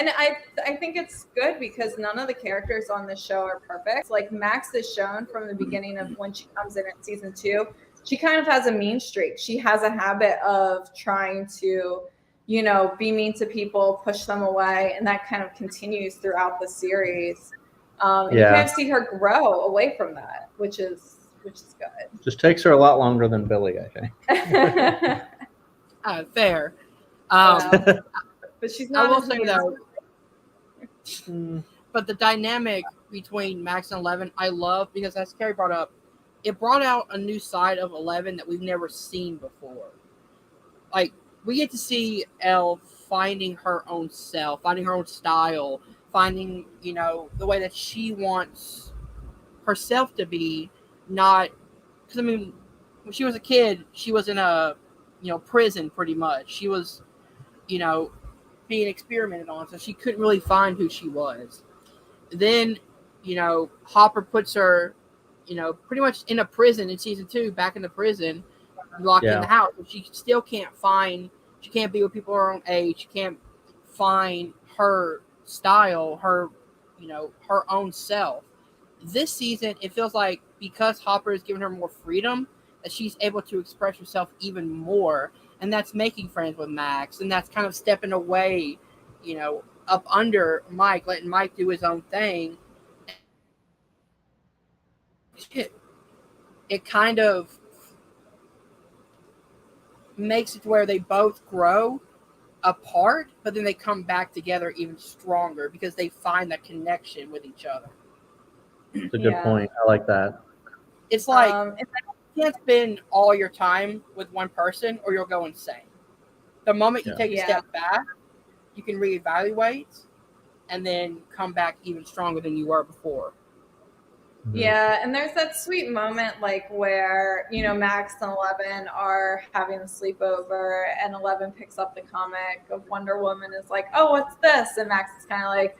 And I think it's good because none of the characters on this show are perfect. Like Max is shown from the beginning of when she comes in season 2. She kind of has a mean streak. She has a habit of trying to, be mean to people, push them away, and that kind of continues throughout the series. And you kind of see her grow away from that, which is good. Just takes her a lot longer than Billy, I think. Fair. But she's not. I will say though. But the dynamic between Max and 11, I love, because as Kerri brought up, it brought out a new side of 11 that we've never seen before. Like, we get to see Elle finding her own self, finding her own style, finding, the way that she wants herself to be, not, because, I mean, when she was a kid, she was in a, prison pretty much. She was, being experimented on, so she couldn't really find who she was. Then, Hopper puts her, pretty much in a prison in season 2, back in the prison, locked in the house. But she still can't be with people her own age. She can't find her style, her own self. This season, it feels like because Hopper has given her more freedom, that she's able to express herself even more. And that's making friends with Max, and that's kind of stepping away, up under Mike, letting Mike do his own thing. Shit. it kind of makes it where they both grow apart, but then they come back together even stronger because they find that connection with each other. It's a good point. I like that. It's like And you can't spend all your time with one person or you'll go insane. The moment you take a step back, you can reevaluate and then come back even stronger than you were before. Yeah, and there's that sweet moment like where, Max and 11 are having a sleepover and 11 picks up the comic of Wonder Woman, is like, oh, what's this? And Max is kind of like,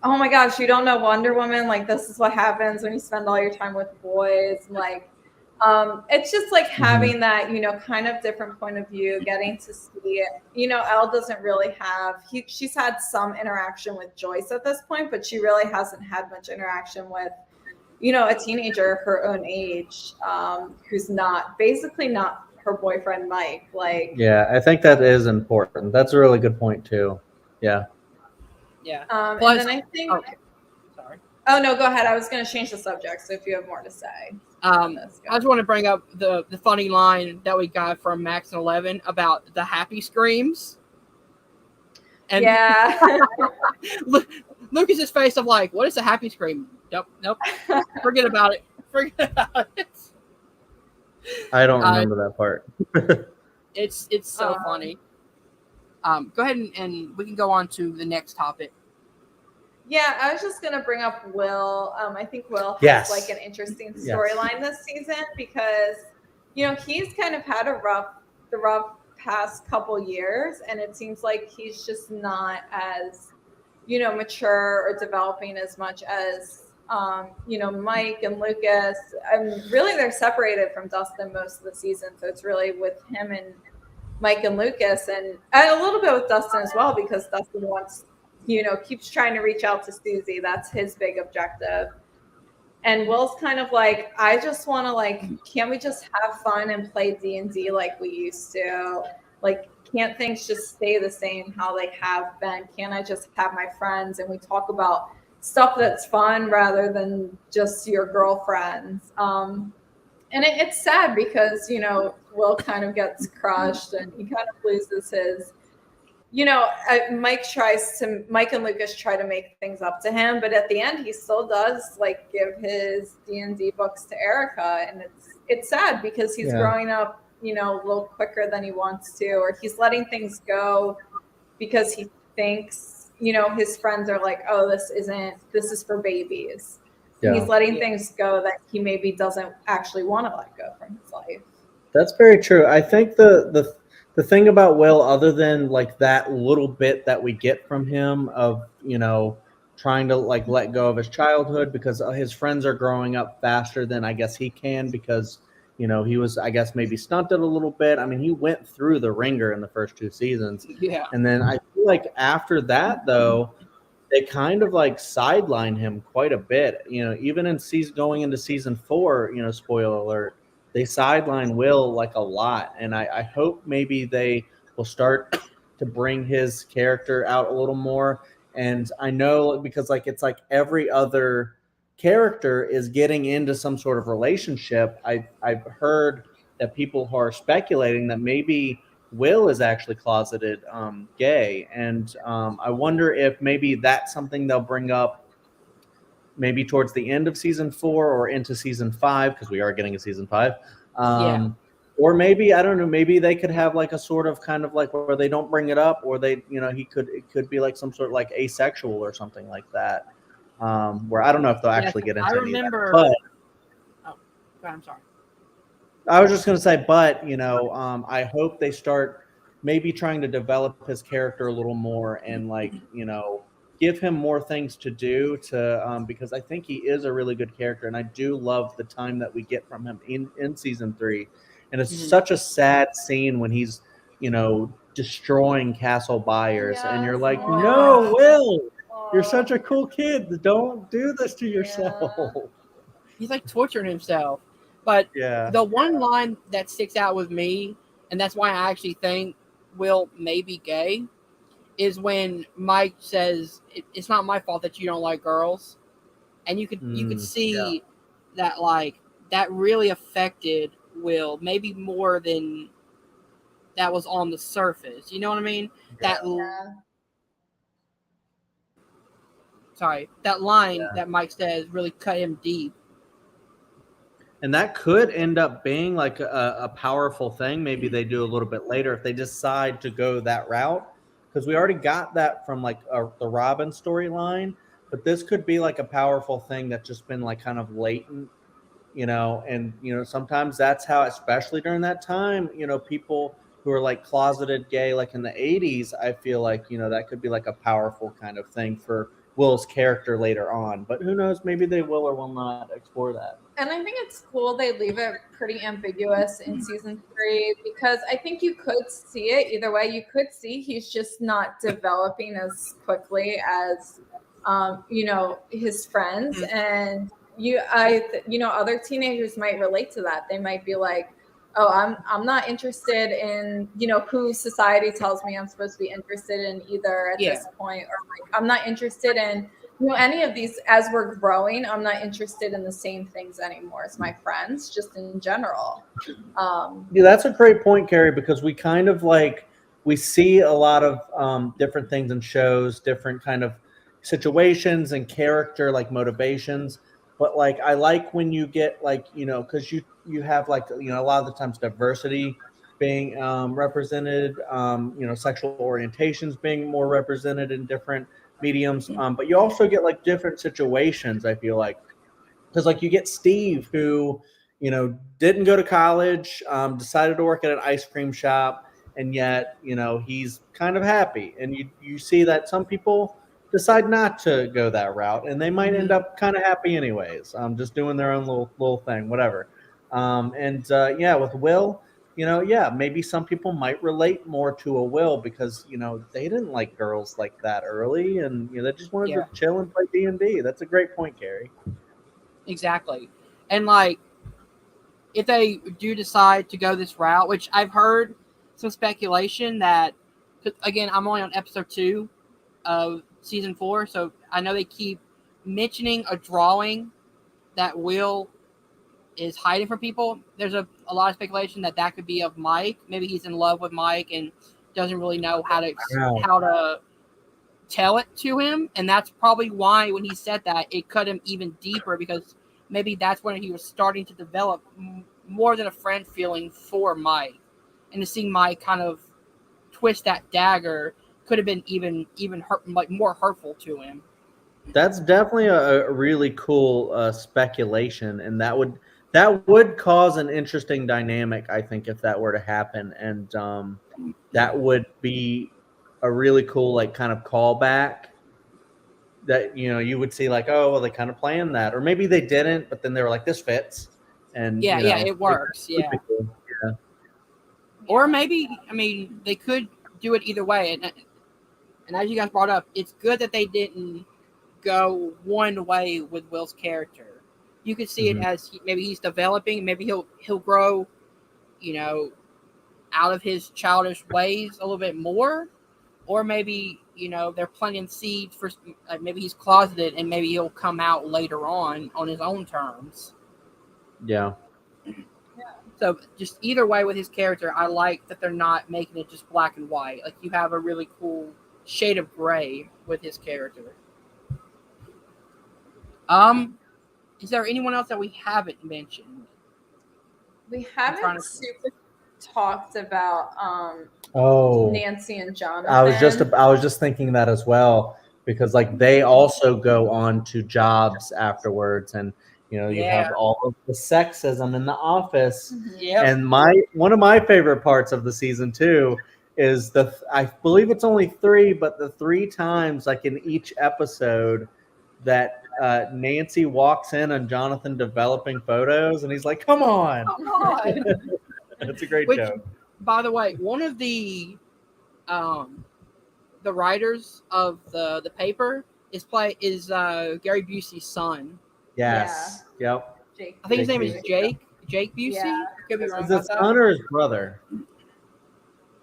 oh my gosh, you don't know Wonder Woman? Like, this is what happens when you spend all your time with boys. Like, it's just like having that, kind of different point of view, getting to see it. Elle doesn't really have, she's had some interaction with Joyce at this point, but she really hasn't had much interaction with, a teenager her own age, who's basically not her boyfriend, Mike. Like, yeah, I think that is important. That's a really good point too. Yeah. Yeah. Plus, and then I think, sorry. Oh no, go ahead. I was going to change the subject. So if you have more to say, I just want to bring up the funny line that we got from Max and 11 about the happy screams. And Lucas's face of like, what is a happy scream? Nope. Forget about it. I don't remember that part. It's so funny. Go ahead and we can go on to the next topic. Yeah, I was just gonna bring up Will. I think Will has like an interesting storyline this season because he's kind of had the rough past couple years, and it seems like he's just not as mature or developing as much as Mike and Lucas. And really, they're separated from Dustin most of the season, so it's really with him and Mike and Lucas, and a little bit with Dustin as well, because Dustin keeps trying to reach out to Susie. That's his big objective. And Will's kind of like, I just want to can't we just have fun and play D&D like we used to? Like, can't things just stay the same how they have been? Can't I just have my friends and we talk about stuff that's fun rather than just your girlfriends? And it's sad because, Will kind of gets crushed and he kind of loses his, Mike and Lucas try to make things up to him, but at the end he still does give his D&D books to Erica, and it's sad because he's growing up, a little quicker than he wants to, or he's letting things go because he thinks, his friends are like, oh, this is for babies. Yeah. He's letting things go that he maybe doesn't actually want to let go from his life. That's very true. I think the thing about Will, other than that little bit that we get from him of, trying to let go of his childhood because his friends are growing up faster than I guess he can because, he was, I guess, maybe stunted a little bit. I mean, he went through the ringer in the first 2 seasons. Yeah. And then I feel like after that, though, they kind of sideline him quite a bit. Even in going into season 4, spoiler alert, they sideline Will a lot, and I hope maybe they will start to bring his character out a little more. And I know because it's every other character is getting into some sort of relationship. I've heard that people are speculating that maybe Will is actually closeted gay, and I wonder if maybe that's something they'll bring up maybe towards the end of season 4 or into season 5, because we are getting a season 5. Or maybe, I don't know, maybe they could have a sort of kind of where they don't bring it up, or they, it could be some sort of asexual or something like that. Where I don't know if they'll actually get into any of that. But I'm sorry. I was just going to say, but, I hope they start maybe trying to develop his character a little more and give him more things to do because I think he is a really good character, and I do love the time that we get from him in season 3. And it's such a sad scene when he's, destroying Castle Byers, and you're like, no, Will, you're such a cool kid. Don't do this to yourself. He's torturing himself. But the one line that sticks out with me, and that's why I actually think Will may be gay, is when Mike says, it's not my fault that you don't like girls. And you could see that that really affected Will, maybe more than that was on the surface. You know what I mean? That that line that Mike says really cut him deep. And that could end up being like a powerful thing. Maybe they do a little bit later if they decide to go that route, because we already got that from like the Robin storyline. But this could be like a powerful thing that's just been like kind of latent, and sometimes that's how, especially during that time, people who are like closeted gay, like in the 80s, I feel like that could be like a powerful kind of thing for Will's character later on. But who knows, maybe they will or will not explore that. And I think it's cool they leave it pretty ambiguous in season 3, because I think you could see it either way. You could see he's just not developing as quickly as his friends, and other teenagers might relate to that. They might be like, oh, I'm not interested in who society tells me I'm supposed to be interested in either at this point, or like I'm not interested in any of these. As we're growing, I'm not interested in the same things anymore as my friends, just in general. Yeah, that's a great point, Kerri, because we kind of we see a lot of different things in shows, different kind of situations and character motivations. But I like when you get because you have a lot of the times diversity being represented, sexual orientations being more represented in different mediums. But you also get different situations, I feel like, because you get Steve who didn't go to college, decided to work at an ice cream shop, and yet he's kind of happy. And you see that some people decide not to go that route, and they might end up kind of happy anyways, just doing their own little thing, whatever. With Will, maybe some people might relate more to a Will because they didn't like girls like that early, and they just wanted to chill and play D&D. That's a great point, Kerri. Exactly. And if they do decide to go this route, which I've heard some speculation that, again, I'm only on episode 2 of season 4, so I know they keep mentioning a drawing that Will is hiding from people. There's a lot of speculation that could be of Mike. Maybe he's in love with Mike and doesn't really know how to tell it to him, and that's probably why when he said that, it cut him even deeper, because maybe that's when he was starting to develop more than a friend feeling for Mike, and to see Mike kind of twist that dagger could have been even more hurtful to him. That's definitely a really cool speculation, and that would cause an interesting dynamic, I think, if that were to happen, and that would be a really cool kind of callback that you would see oh, well, they kind of planned that, or maybe they didn't, but then they were like, this fits, and it works. Cool. Yeah. Or maybe, I mean, they could do it either way, and as you guys brought up, it's good that they didn't go one way with Will's character. You could see it as maybe he's developing, maybe he'll grow, out of his childish ways a little bit more, or maybe they're planting seeds for maybe he's closeted and maybe he'll come out later on his own terms. Yeah. So just either way with his character, I like that they're not making it just black and white. You have a really cool shade of gray with his character. Is there anyone else that we haven't mentioned? We haven't super talked about Nancy and Jonathan. I was just thinking that as well, because they also go on to jobs afterwards, and you have all of the sexism in the office. And one of my favorite parts of the season 2 is I believe it's only 3, but the 3 times in each episode that Nancy walks in on Jonathan developing photos, and he's like, come on. That's a great joke. By the way, one of the writers of the paper is Gary Busey's son. Yes. Yeah. Yep. Jake. I think his name is Jake Busey. Yeah. Could be wrong. Is it son or his brother?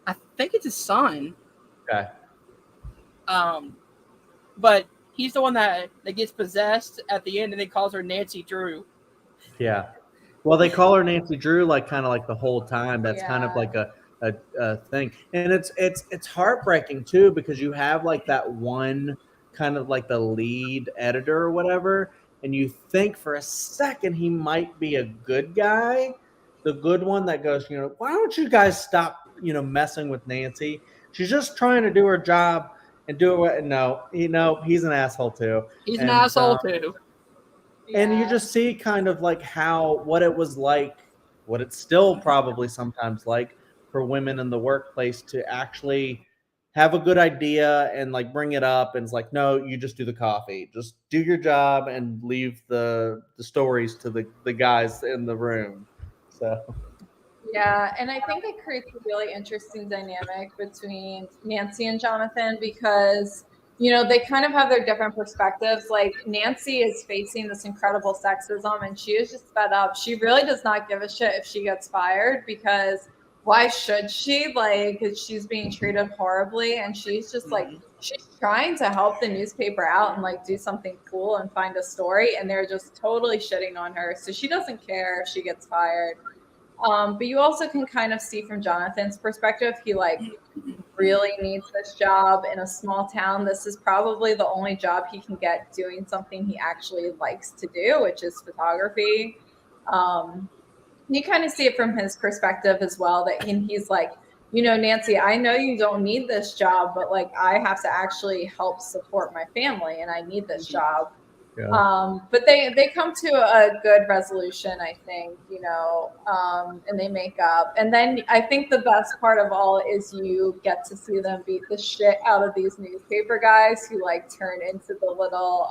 I think it's his son. Okay. But he's the one that gets possessed at the end, and they calls her Nancy Drew. Yeah. Well, they call her Nancy Drew like kind of like the whole time. That's kind of Yeah. like a thing, and it's heartbreaking too because you have like that one kind of like the lead editor or whatever, and you think for a second he might be a good guy, the good one that goes, why don't you guys stop, messing with Nancy? She's just trying to do her job and do it. No, he's an asshole too, He's an and asshole too. and you Yeah. just see kind of like what it was like, what it's still probably sometimes like for women in the workplace to actually have a good idea and like bring it up, and it's like, no, you just do the coffee, just do your job and leave the stories to the guys in the room. So Yeah, and I think it creates a really interesting dynamic between Nancy and Jonathan because, they kind of have their different perspectives. Like, Nancy is facing this incredible sexism and she is just fed up. She really does not give a shit if she gets fired because why should she? Like, 'cause she's being treated horribly and she's just like, she's trying to help the newspaper out and like do something cool and find a story, and they're just totally shitting on her. So she doesn't care if she gets fired. But you also can kind of see from Jonathan's perspective, he like really needs this job in a small town. This is probably the only job he can get doing something he actually likes to do, which is photography. You kind of see it from his perspective as well, that he's like, Nancy, I know you don't need this job, but like I have to actually help support my family and I need this job. yeah. But they come to a good resolution, I think, and they make up. And then I think the best part of all is you get to see them beat the shit out of these newspaper guys who like turn into the little,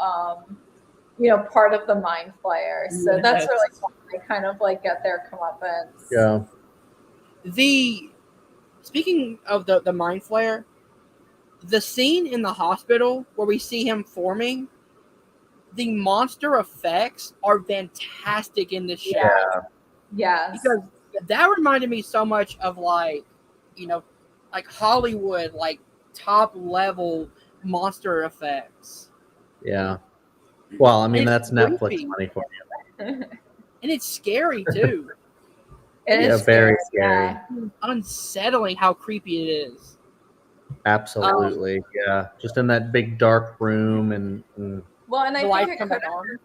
part of the mind flayer. So that's really fun. They kind of like get their comeuppance. Yeah. Speaking of the mind flare, the scene in the hospital where we see him forming, the monster effects are fantastic in this show. Yeah. Yes. Because that reminded me so much of like Hollywood, like top level monster effects. Yeah. Well, I mean, It's that's creepy. Netflix money for you. And it's scary too. It Yeah, is very scary. Yeah. Unsettling how creepy it is. Absolutely. Yeah. Just in that big dark room and Well, and The I light think it coming could on.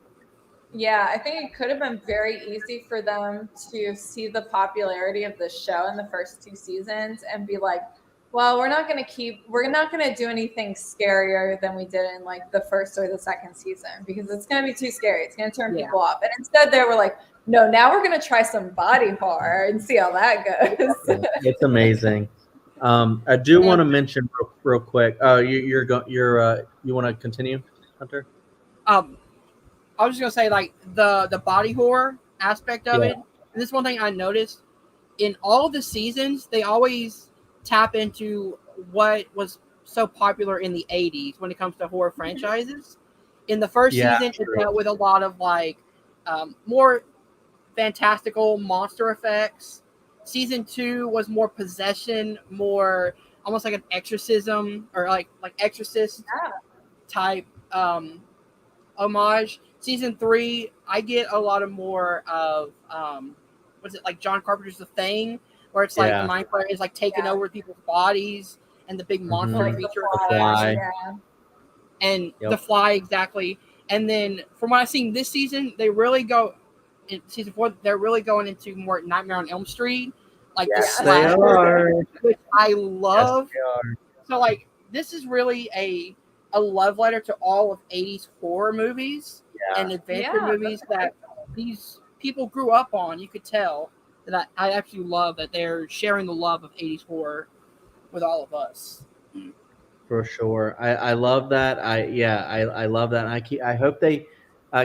Yeah, I think it could have been very easy for them to see the popularity of the show in the first 2 seasons and be like, well, we're not going to do anything scarier than we did in like the first or the second season because it's going to be too scary. It's going to turn people off. And instead they were like, no, now we're going to try some body horror and see how that goes. it's amazing. I do want to mention real quick. You want to continue, Hunter? I was just gonna say like the body horror aspect of it. And this is one thing I noticed in all the seasons. They always tap into what was so popular in the 80s when it comes to horror franchises. In the first season, it dealt with a lot of like more fantastical monster effects. Season 2 was more possession, more almost like an exorcism or like exorcist type homage. Season 3, I get a lot of more of what's it like John Carpenter's The Thing, where it's like the mind flayer is like taking over people's bodies and the big monster creature. The Fly. And The Fly, exactly. And then from what I've seen this season, they really go in season 4, they're really going into more Nightmare on Elm Street, like the slasher, which I love. So like this is really a love letter to all of 80s horror movies and adventure movies that these people grew up on. You could tell that I actually love that they're sharing the love of 80s horror with all of us. For sure. I love that. I love that. And I hope they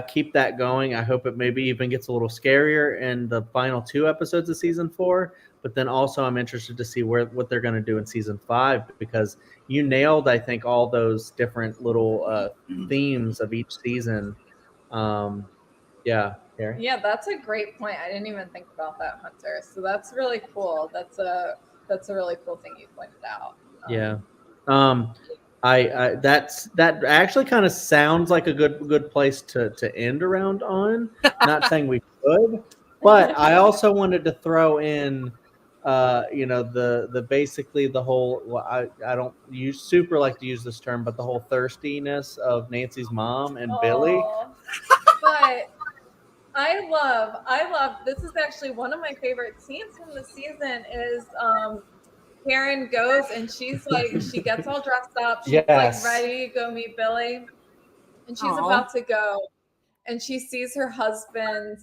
keep that going. I hope it maybe even gets a little scarier in the final 2 episodes of season 4. But then also I'm interested to see what they're going to do in season 5, because you nailed, I think, all those different little themes of each season. Kerri? Yeah, that's a great point. I didn't even think about that, Hunter. So that's really cool. That's a really cool thing you pointed out. That actually kind of sounds like a good place to end around on. Not saying we could, But I also wanted to throw in, the basically the whole. Well, I don't use super like to use this term, but the whole thirstiness of Nancy's mom and Billy. Oh, but I love this is actually one of my favorite scenes from the season is Karen goes and she's like she gets all dressed up, she's like Yes. ready to go meet Billy, and she's Aw. about to go, and she sees her husband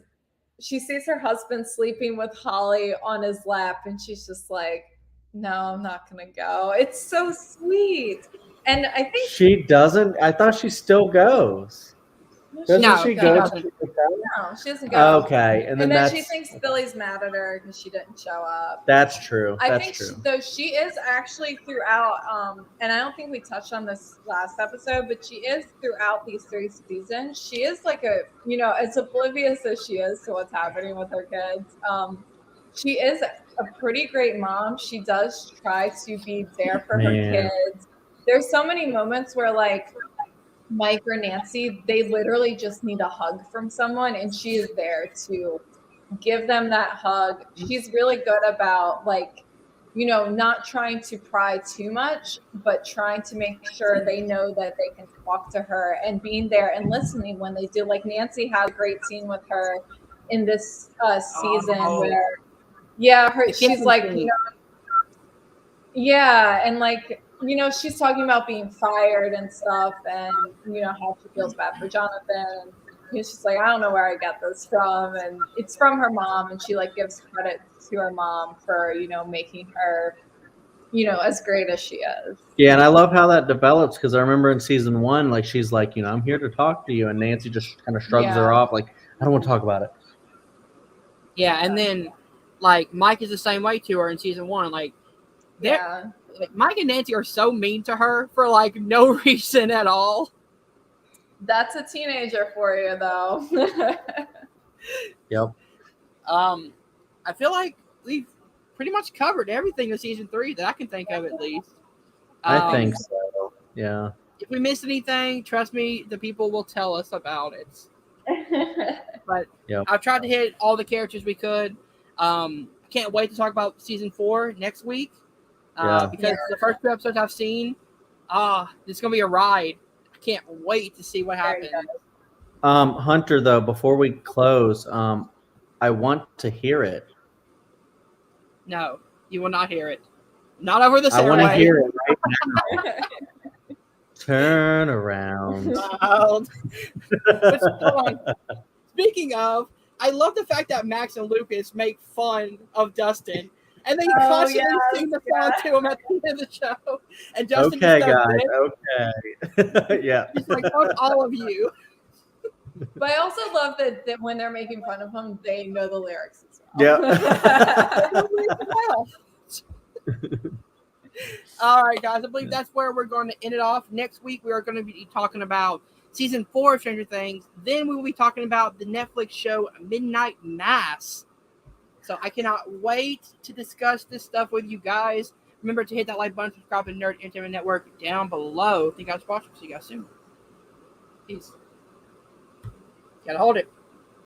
sleeping with Holly on his lap, and she's just like, no, I'm not gonna go. It's so sweet. And I think She doesn't. I thought she still goes. Doesn't No, she she go? doesn't. no, she doesn't go. Okay, and then And then that's she thinks Billy's mad at her because she didn't show up. that's true. I That's think true. though she is actually throughout, and I don't think we touched on this last episode, but she is throughout these 3 seasons. She is like as oblivious as she is to what's happening with her kids. She is a pretty great mom. She does try to be there for her Man. kids. There's so many moments where like Mike or Nancy, they literally just need a hug from someone, and she is there to give them that hug. She's really good about like, not trying to pry too much, but trying to make sure they know that they can talk to her and being there and listening when they do. Like Nancy has a great scene with her in this season where, she's like, yeah, and like, she's talking about being fired and stuff, and how she feels bad for Jonathan. She's like, I don't know where I got this from, and it's from her mom, and she like gives credit to her mom for making her as great as she is. Yeah, and I love how that develops because I remember in season 1, like she's like, I'm here to talk to you, and Nancy just kind of shrugs her off, like, I don't want to talk about it. Yeah, and then like Mike is the same way to her in season 1. Like, like Mike and Nancy are so mean to her for like no reason at all. That's a teenager for you, though. Yep. I feel like we've pretty much covered everything in season 3 that I can think of, at least. I think so. Yeah. If we missed anything, trust me, the people will tell us about it. But I've tried to hit all the characters we could. Can't wait to talk about season 4 next week. Because the first 2 episodes I've seen, it's gonna be a ride. I can't wait to see what happens. Hunter, though, before we close, I want to hear it. No, you will not hear it. Not over the I want to hear it right now. Turn around. Speaking of, I love the fact that Max and Lucas make fun of Dustin. And they constantly sing the song to him at the end of the show. And Justin okay, guys. Okay. Yeah. He's like, fuck all of you. But I also love that when they're making fun of him, they know the lyrics as well. Yeah. All right, guys. I believe that's where we're going to end it off. Next week, we are going to be talking about season 4 of Stranger Things. Then we will be talking about the Netflix show Midnight Mass. So I cannot wait to discuss this stuff with you guys. Remember to hit that like button, subscribe to Nerd Entertainment Network down below. Thank you guys for watching. See you guys soon. Peace. Gotta hold it.